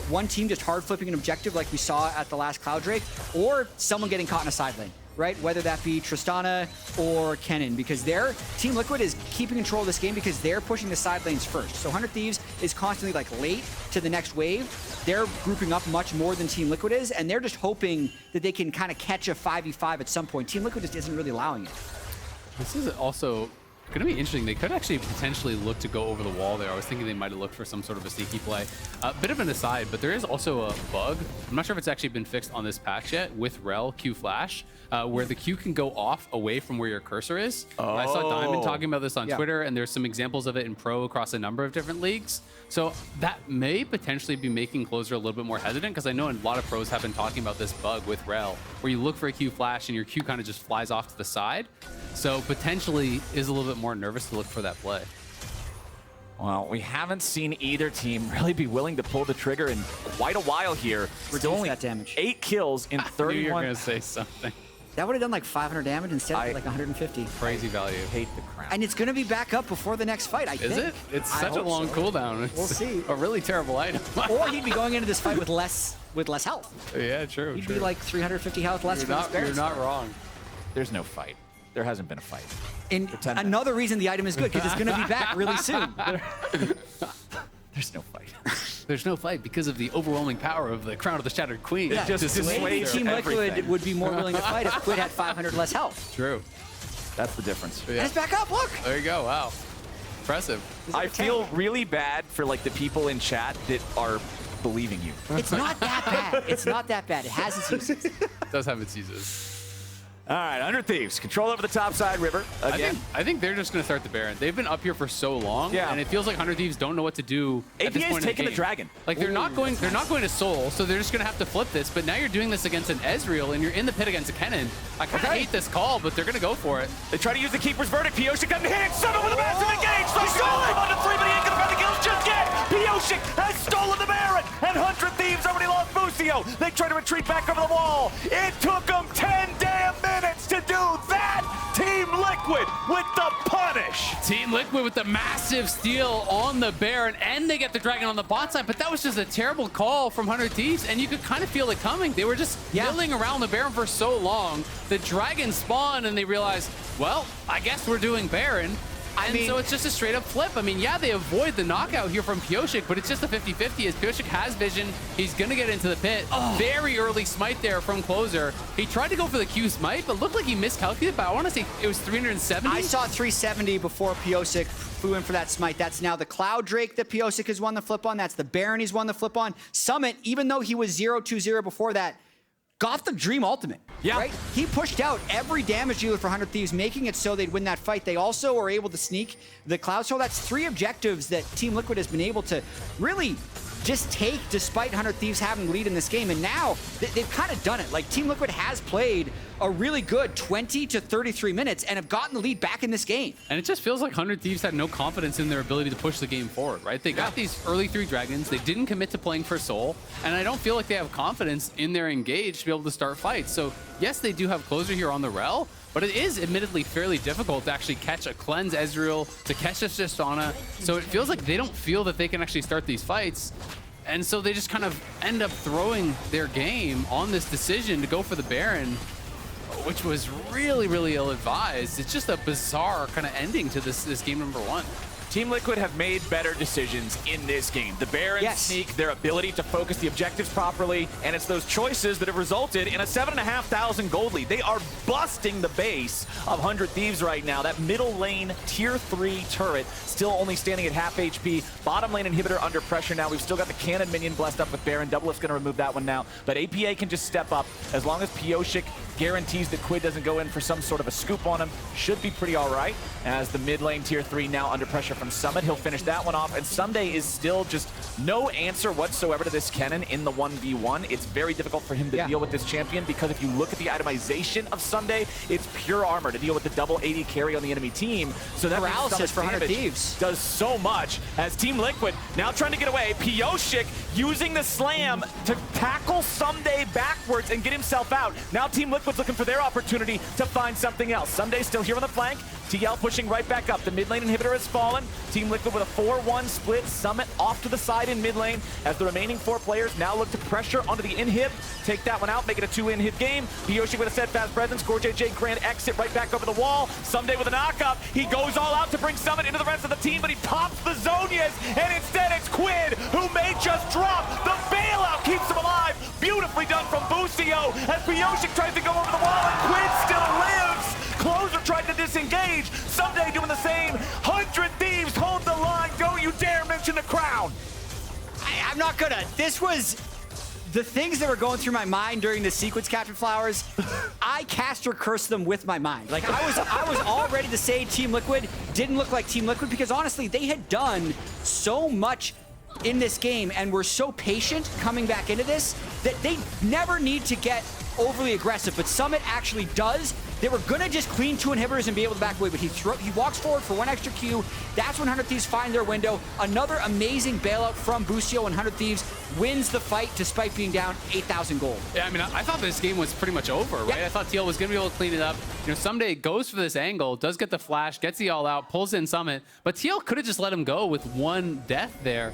one team just hard flipping an objective like we saw at the last Cloud Drake, or someone getting caught in a side lane, right? Whether that be Tristana or Kennen, because their Team Liquid is keeping control of this game because they're pushing the side lanes first. So 100 Thieves is constantly like late to the next wave. They're grouping up much more than Team Liquid is, and they're just hoping that they can kind of catch a 5v5 at some point. Team Liquid just isn't really allowing it. This is also going to be interesting. They could actually potentially look to go over the wall there. I was thinking they might have looked for some sort of a sneaky play. Bit of an aside, but there is also a bug. I'm not sure if it's actually been fixed on this patch yet with Rell Q Flash, where the Q can go off away from where your cursor is. I saw Diamond talking about this on Twitter, and there's some examples of it in Pro across a number of different leagues. So that may potentially be making Closer a little bit more hesitant, because I know a lot of pros have been talking about this bug with Rell, where you look for a Q Flash and your Q kind of just flies off to the side. So potentially is a little bit more nervous to look for that play. Well, we haven't seen either team really be willing to pull the trigger in quite a while here. We're only that damage. 8 kills in 31. I knew you were going to say something. That would have done like 500 damage instead of like 150. Crazy value. Hate the crown. And it's going to be back up before the next fight, I think. Is it? It's such a long cooldown. We'll see. A really terrible item. Or he'd be going into this fight with less health. Yeah, true. He'd be like 350 health less. You're not wrong. There's no fight. There hasn't been a fight. And another reason the item is good, because it's going to be back really soon. There's no fight. There's no fight because of the overwhelming power of the Crown of the Shattered Queen. Yeah, maybe Team Liquid would be more willing to fight if Quid had 500 less health. True. That's the difference. And it's back up, look! There you go, wow. Impressive. I feel really bad for like the people in chat that are believing you. It's not that bad. It's not that bad. It has its uses. It does have its uses. All right, 100 Thieves. Control over the top side river again. I think they're just going to start the Baron. They've been up here for so long, and it feels like 100 Thieves don't know what to do at this point in the game. the dragon. Like they're not going to Soul, so they're just going to have to flip this. But now you're doing this against an Ezreal, and you're in the pit against a Kennen. I kind of hate this call, but they're going to go for it. They try to use the Keeper's Verdict. Pyosik doesn't hit it. Summon with a massive engage. So Solo from under 3, but he ain't going to find the kills just yet. Pyosik has stolen the Baron, and 100 Thieves already lost Busio. They try to retreat back over the wall. It took them 10 damn minutes to do that. Team Liquid with the punish. Team Liquid with the massive steal on the Baron, and they get the dragon on the bot side, but that was just a terrible call from 100 Thieves, and you could kind of feel it coming. They were just milling around the Baron for so long. The dragon spawned, and they realized, well, I guess we're doing Baron. And so it's just a straight up flip. I mean, yeah, they avoid the knockout here from Pyosik, but it's just a 50-50 as Pyosik has vision. He's going to get into the pit. Very early smite there from Closer. He tried to go for the Q smite, but looked like he miscalculated, but I want to say it was 370. I saw 370 before Pyosik flew in for that smite. That's now the Cloud Drake that Pyosik has won the flip on. That's the Baron he's won the flip on. Summit, even though he was 0-2-0 before that, got the Dream Ultimate, right? He pushed out every damage dealer for 100 Thieves, making it so they'd win that fight. They also were able to sneak the Cloud. So that's 3 objectives that Team Liquid has been able to really just take despite 100 Thieves having the lead in this game. And now they've kind of done it. Like, Team Liquid has played a really good 20 to 33 minutes and have gotten the lead back in this game. And it just feels like 100 Thieves had no confidence in their ability to push the game forward, right? They got these early 3 dragons. They didn't commit to playing for Soul. And I don't feel like they have confidence in their engage to be able to start fights. So yes, they do have Closer here on the Rell, but it is admittedly fairly difficult to actually catch a Cleanse Ezreal, to catch a Tristana. So it feels like they don't feel that they can actually start these fights. And so they just kind of end up throwing their game on this decision to go for the Baron, which was really, really ill-advised. It's just a bizarre kind of ending to this game number 1. Team Liquid have made better decisions in this game. The Baron sneak, their ability to focus the objectives properly, and it's those choices that have resulted in a 7,500 gold lead. They are busting the base of 100 Thieves right now. That middle lane tier 3 turret still only standing at half HP. Bottom lane inhibitor under pressure now. We've still got the Cannon minion blessed up with Baron. Doublelift's going to remove that one now. But APA can just step up. As long as Pyosik guarantees that Quid doesn't go in for some sort of a scoop on him, should be pretty all right. As the mid lane tier 3 now under pressure from Summit. He'll finish that one off, and Ssumday is still just no answer whatsoever to this Kennen in the 1v1. It's very difficult for him to deal with this champion, because if you look at the itemization of Ssumday, it's pure armor to deal with the double AD carry on the enemy team. So that paralysis for 100 Thieves does so much. As Team Liquid now trying to get away, Pyosik using the slam to tackle Ssumday backwards and get himself out. Now Team Liquid's looking for their opportunity to find something else. Ssumday's still here on the flank. TL pushing right back up. The mid lane inhibitor has fallen. Team Liquid with a 4-1 split. Summit off to the side in mid lane as the remaining 4 players now look to pressure onto the inhib. Take that one out, make it a 2-inhib game. Pyosik with a steadfast presence. CoreJJ grand exit right back over the wall. Ssumday with a knockup. He goes all out to bring Summit into the rest of the team, but he pops the Zonias, and instead it's Quid, who may just drop. The bailout keeps him alive. Beautifully done from Busio as Pyosik tries to go over the wall, and Quid still lives. Closer tried to disengage. Ssumday doing the same. 100 Thieves hold the line. Don't you dare mention the crown. I'm not gonna. This was the things that were going through my mind during the sequence, Captainflowers. I cast or cursed them with my mind. Like, I was all ready to say Team Liquid didn't look like Team Liquid, because honestly, they had done so much in this game and were so patient coming back into this that they never need to get overly aggressive. But Summit actually does They were gonna just clean 2 inhibitors and be able to back away, but he walks forward for 1 extra Q. That's when 100 Thieves find their window. Another amazing bailout from Busio, and 100 Thieves wins the fight despite being down 8,000 gold. Yeah, I mean, I thought this game was pretty much over, right? Yep. I thought TL was going to be able to clean it up. You know, Ssumday goes for this angle, does get the flash, gets the all out, pulls in Summit, but TL could have just let him go with 1 death there.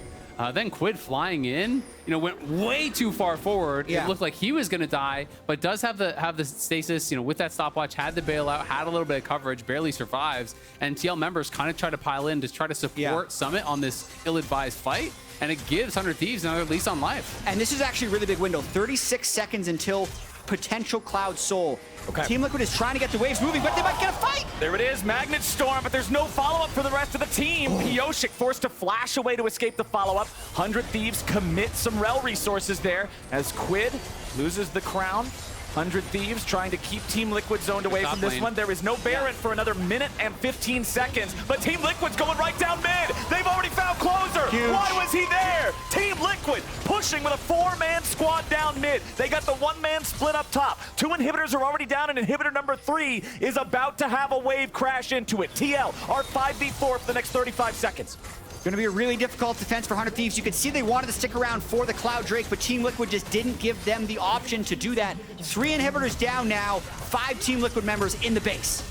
Then Quid flying in, you know, went way too far forward. Yeah. It looked like he was going to die, but does have the stasis, you know, with that stopwatch, had the bailout, had a little bit of coverage, barely survives. And TL members kind of try to pile in to try to support Summit on this ill-advised fight. And it gives 100 Thieves another lease on life. And this is actually a really big window. 36 seconds until potential Cloud Soul. Okay. Team Liquid is trying to get the waves moving, but they might get a fight. There it is, Magnet Storm, but there's no follow-up for the rest of the team. Pyosik forced to flash away to escape the follow-up. 100 Thieves commit some Rell resources there as Quid loses the crown. 100 Thieves trying to keep Team Liquid zoned away from this one. There is no Baron for another minute and 15 seconds, but Team Liquid's going right down mid. They've already found Closer. Huge. Why was he there? Team Liquid pushing with a 4-man squad down mid. They got the 1-man split up top. 2 inhibitors are already down, and inhibitor number 3 is about to have a wave crash into it. TL are 5v4 for the next 35 seconds. Going to be a really difficult defense for 100 Thieves. You could see they wanted to stick around for the Cloud Drake, but Team Liquid just didn't give them the option to do that. 3 inhibitors down now, 5 Team Liquid members in the base.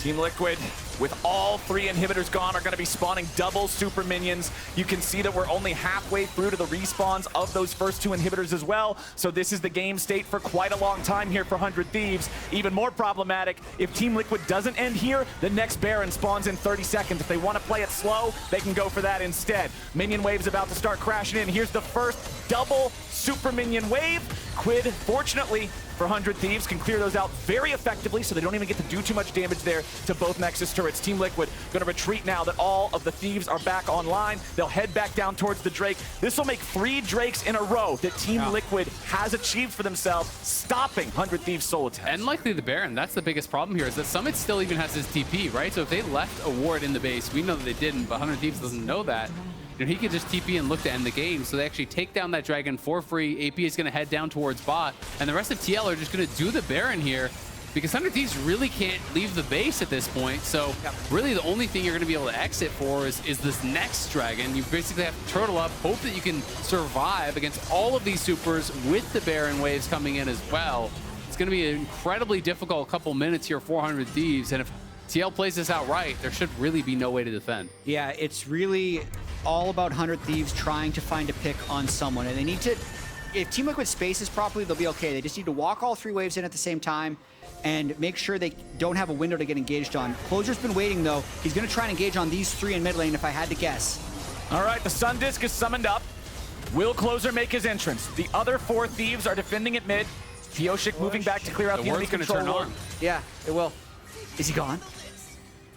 Team Liquid, with all 3 inhibitors gone, are going to be spawning double super minions. You can see that we're only halfway through to the respawns of those first 2 inhibitors as well. So this is the game state for quite a long time here for 100 Thieves. Even more problematic, if Team Liquid doesn't end here, the next Baron spawns in 30 seconds. If they want to play it slow, they can go for that instead. Minion wave's about to start crashing in. Here's the first double super minion wave. Quid, fortunately, for 100 Thieves, can clear those out very effectively, so they don't even get to do too much damage there to both Nexus turrets. Team Liquid going to retreat now that all of the Thieves are back online. They'll head back down towards the Drake. This will make 3 Drakes in a row that Team Liquid has achieved for themselves, stopping 100 Thieves' soul attacks. And likely the Baron. That's the biggest problem here, is that Summit still even has his TP, right? So if they left a ward in the base, we know that they didn't, but 100 Thieves doesn't know that. You know, he could just TP and look to end the game, so they actually take down that Dragon for free. AP is going to head down towards bot, and the rest of TL are just going to do the Baron here, because 100 Thieves really can't leave the base at this point. So really the only thing you're going to be able to exit for is this next Dragon. You basically have to turtle up, hope that you can survive against all of these supers with the Baron waves coming in as well. It's going to be an incredibly difficult couple minutes here for 100 Thieves, and if TL plays this out right, there should really be no way to defend. Yeah, it's really all about 100 Thieves trying to find a pick on someone, and they need to, if Team Liquid spaces properly, they'll be okay. They just need to walk all 3 waves in at the same time and make sure they don't have a window to get engaged on. Closer's been waiting though. He's gonna try and engage on these 3 in mid lane if I had to guess. All right, the Sun Disc is summoned up. Will Closer make his entrance? The other 4 Thieves are defending at mid. Pyosik moving back to clear out the enemy control ward. Yeah, it will. Is he gone?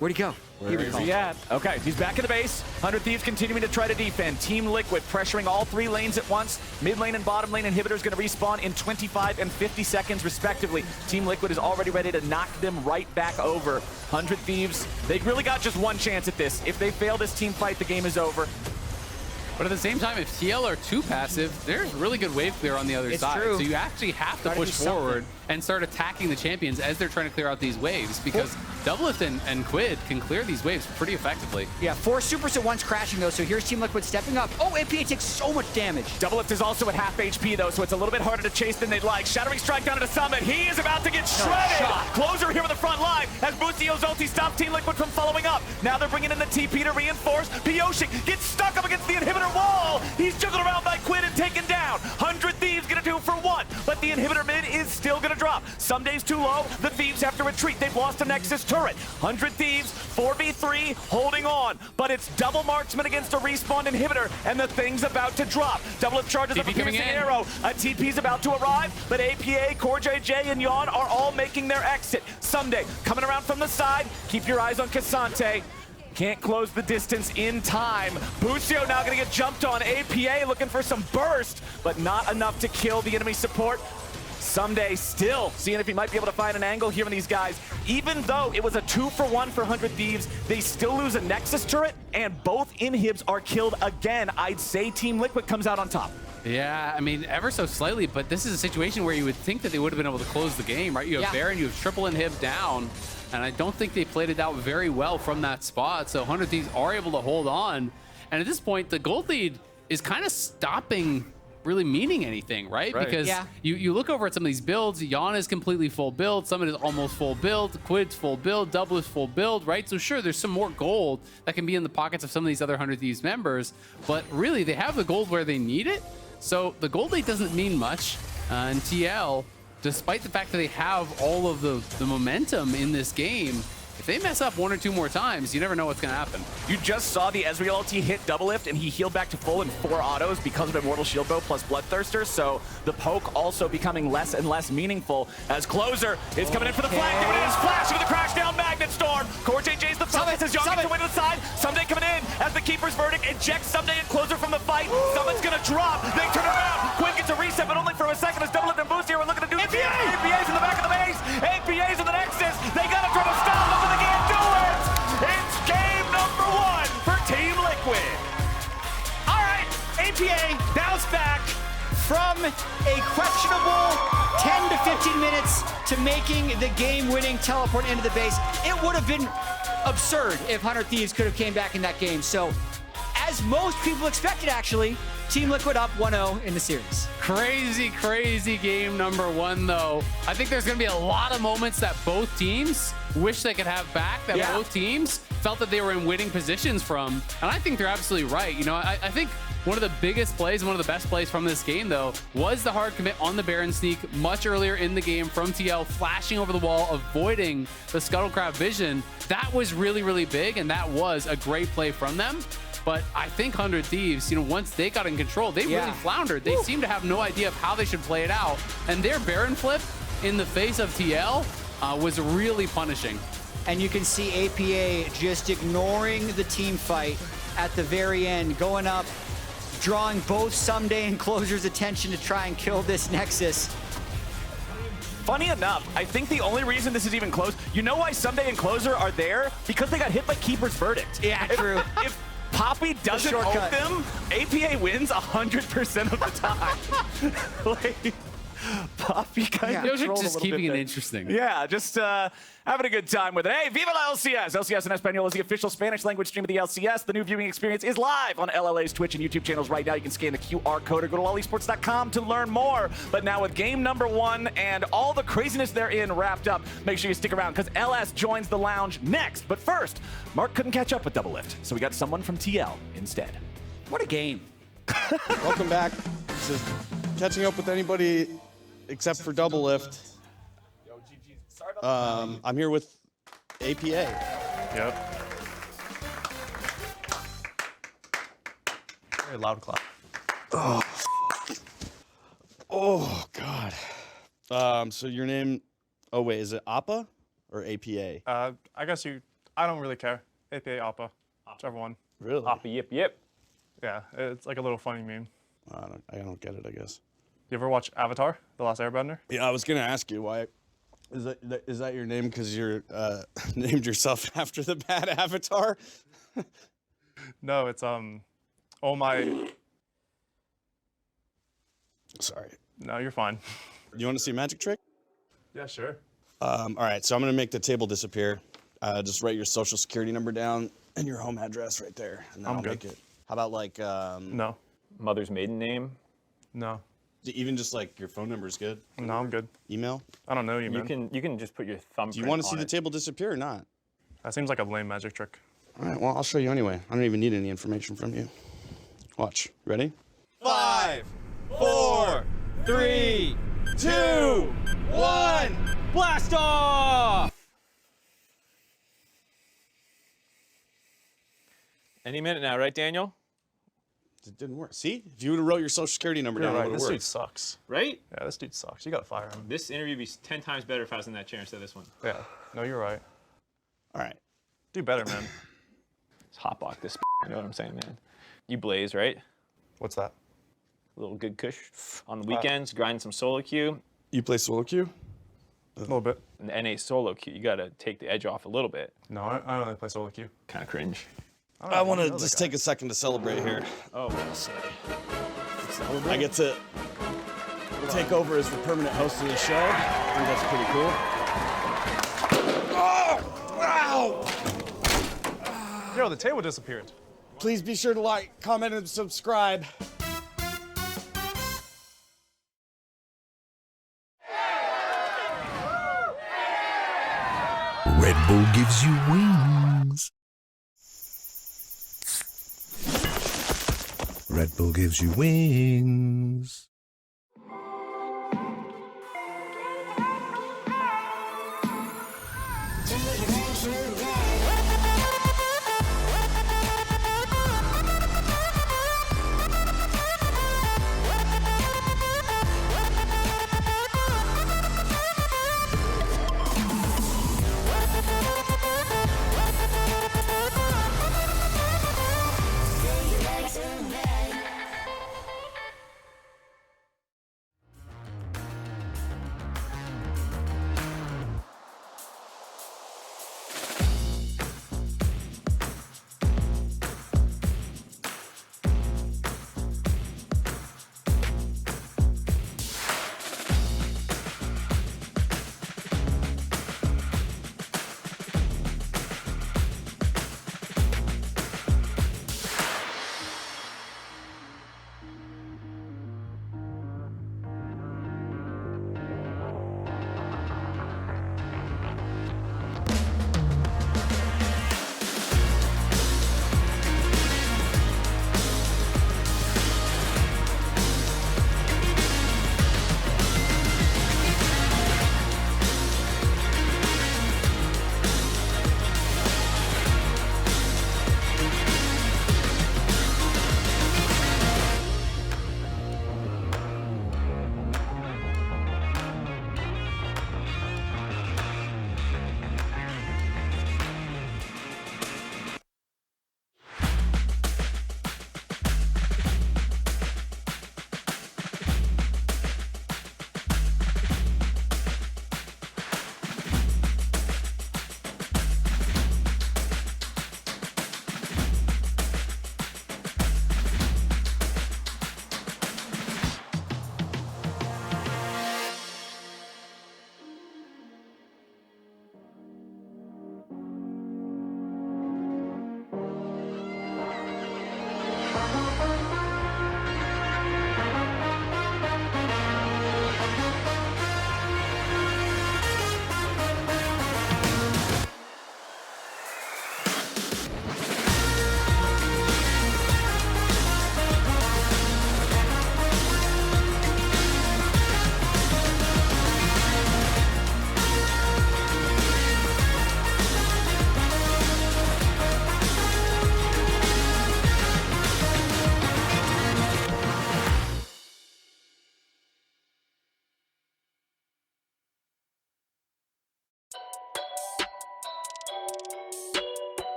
Where'd he go? Where is he at? Okay, he's back in the base. 100 Thieves continuing to try to defend. Team Liquid pressuring all 3 lanes at once. Mid lane and bottom lane inhibitors going to respawn in 25 and 50 seconds respectively. Team Liquid is already ready to knock them right back over. 100 Thieves, they really got just 1 chance at this. If they fail this team fight, the game is over. But at the same time, if TL are too passive, there's really good wave clear on the other side. True. So you actually have to push forward and start attacking the champions as they're trying to clear out these waves, because Doublelift and Quid can clear these waves pretty effectively. Yeah, 4 supers at once crashing though, so here's Team Liquid stepping up. Oh, APA takes so much damage. Doublelift is also at half HP though, so it's a little bit harder to chase than they'd like. Shattering Strike down to the Summit. He is about to get shredded. Closer here with the front line as Busio's ulti stops Team Liquid from following up. Now they're bringing in the TP to reinforce. Pyosik gets stuck up against the inhibitor wall. He's juggled around by Quid and taken down. 100 Thieves gonna do for 1, but the inhibitor mid is still gonna drop. Ssumday's too low. The Thieves have to retreat. They've lost a Nexus turret. 100 Thieves, 4v3, holding on. But it's double marksman against a respawned inhibitor, and the thing's about to drop. Doublelift charges up a piercing arrow. A TP's about to arrive, but APA, CoreJJ, and Yeon are all making their exit. Ssumday coming around from the side. Keep your eyes on Cassante. Can't close the distance in time. Busio now gonna get jumped on. APA looking for some burst, but not enough to kill the enemy support. Ssumday still seeing if he might be able to find an angle here on these guys. Even though it was a 2-for-1 for 100 Thieves, they still lose a Nexus turret, and both inhibs are killed again. I'd say Team Liquid comes out on top. Yeah, I mean, ever so slightly, but this is a situation where you would think that they would have been able to close the game, right? You have Baron, you have triple inhib down, and I don't think they played it out very well from that spot. So 100 Thieves are able to hold on. And at this point, the gold lead is kind of stopping really meaning anything, right? Because you look over at some of these builds, Yeon is completely full build, Summit is almost full build, Quid's full build, Double is full build, right? So sure, there's some more gold that can be in the pockets of some of these other 100 Thieves members, but really they have the gold where they need it. So the gold lead doesn't mean much. And TL, despite the fact that they have all of the momentum in this game, if they mess up 1 or 2 more times, you never know what's going to happen. You just saw the Ezreal ulti hit Doublelift, and he healed back to full in 4 autos because of Immortal Shield Bow plus Bloodthirster, so the poke also becoming less and less meaningful as Closer is coming in for the flag. There it is, flash with the crash down Magnet Storm. CoreJJ's the focus as Yeon gets away to the side. Ssumday coming in as the Keeper's Verdict ejects Ssumday and Closer from the fight. Someone's going to drop. They turn around. Quid gets a reset, but only for a second as Doublelift and Busio are looking to do APA! APA's in the back of the base. APA's in the Nexus. They got to try to stop them, but they can't do it. It's game number 1 for Team Liquid. All right, APA bounce back from a questionable 10 to 15 minutes to making the game-winning teleport into the base. It would have been absurd if 100 Thieves could have came back in that game. So, as most people expected, actually, Team Liquid up 1-0 in the series. Crazy, crazy game number 1, though. I think there's going to be a lot of moments that both teams wish they could have back, that both teams felt that they were in winning positions from. And I think they're absolutely right. You know, I think one of the biggest plays and one of the best plays from this game, though, was the hard commit on the Baron sneak much earlier in the game from TL, flashing over the wall, avoiding the Scuttlecraft vision. That was really, really big, and that was a great play from them. But I think 100 Thieves, you know, once they got in control, they really floundered. They seemed to have no idea of how they should play it out. And their Baron flip in the face of TL was really punishing. And you can see APA just ignoring the team fight at the very end, going up, drawing both Ssumday and Closer's attention to try and kill this Nexus. Funny enough, I think the only reason this is even close, you know why Ssumday and Closer are there? Because they got hit by Keeper's Verdict. Yeah, true. If Poppy doesn't ult them, APA wins 100% of the time. Like, Poppy kind of Pyosik just keeping it interesting. Yeah, just having a good time with it. Hey, Viva la LCS! LCS in Espanol is the official Spanish language stream of the LCS. The new viewing experience is live on LLA's Twitch and YouTube channels right now. You can scan the QR code or go to lolesports.com to learn more. But now with game number 1 and all the craziness therein wrapped up, make sure you stick around because LS joins the lounge next. But first, Mark couldn't catch up with Doublelift, so we got someone from TL instead. What a game. Welcome back. This is catching up with anybody except for Doublelift. I'm here with APA. Yep. Very loud clap. Oh God. So your name? Oh wait, is it APA or APA? I guess I don't really care. APA, APA, whichever one. Really? APA, yip, yip. Yeah, it's like a little funny meme. I don't get it, I guess. You ever watch Avatar: The Last Airbender? Yeah, I was gonna ask you why. Is that your name because you're named yourself after the bad Avatar? No, it's oh my. Sorry. No, you're fine. You want to see a magic trick? Yeah, sure. All right, so I'm gonna make the table disappear. Just write your social security number down and your home address right there, and then I'll make it. How about like No. Mother's maiden name? No. Even just like your phone number is good. No, I'm good. Email? I don't know you, man. You can just put your thumbprint. Do you want to see the table disappear or not? That seems like a lame magic trick. All right, well, I'll show you anyway. I don't even need any information from you. Watch. Ready? 5, 4, 3, 2, 1, blast off! Any minute now, right, Daniel? It didn't work. See? If you would have wrote your social security number down, it would have This worked. dude sucks. Right? Yeah, this dude sucks. You gotta fire him. This interview would be 10 times better if I was in that chair instead of this one. Yeah. No, you're right. All right. Do better, man. It's hotbox this. You know what I'm saying, man? You blaze, right? What's that? A little good kush on the weekends, grinding some solo queue. You play solo queue? A little bit. In the NA solo queue, you gotta take the edge off a little bit. No, I don't really play solo queue. Kind of cringe. I want to just take a second to celebrate here. Oh, It's I get to take over as the permanent host of the show. I think that's pretty cool. Oh! Wow! Yo, the table disappeared. Please be sure to like, comment, and subscribe. Red Bull gives you wings. Red Bull gives you wings.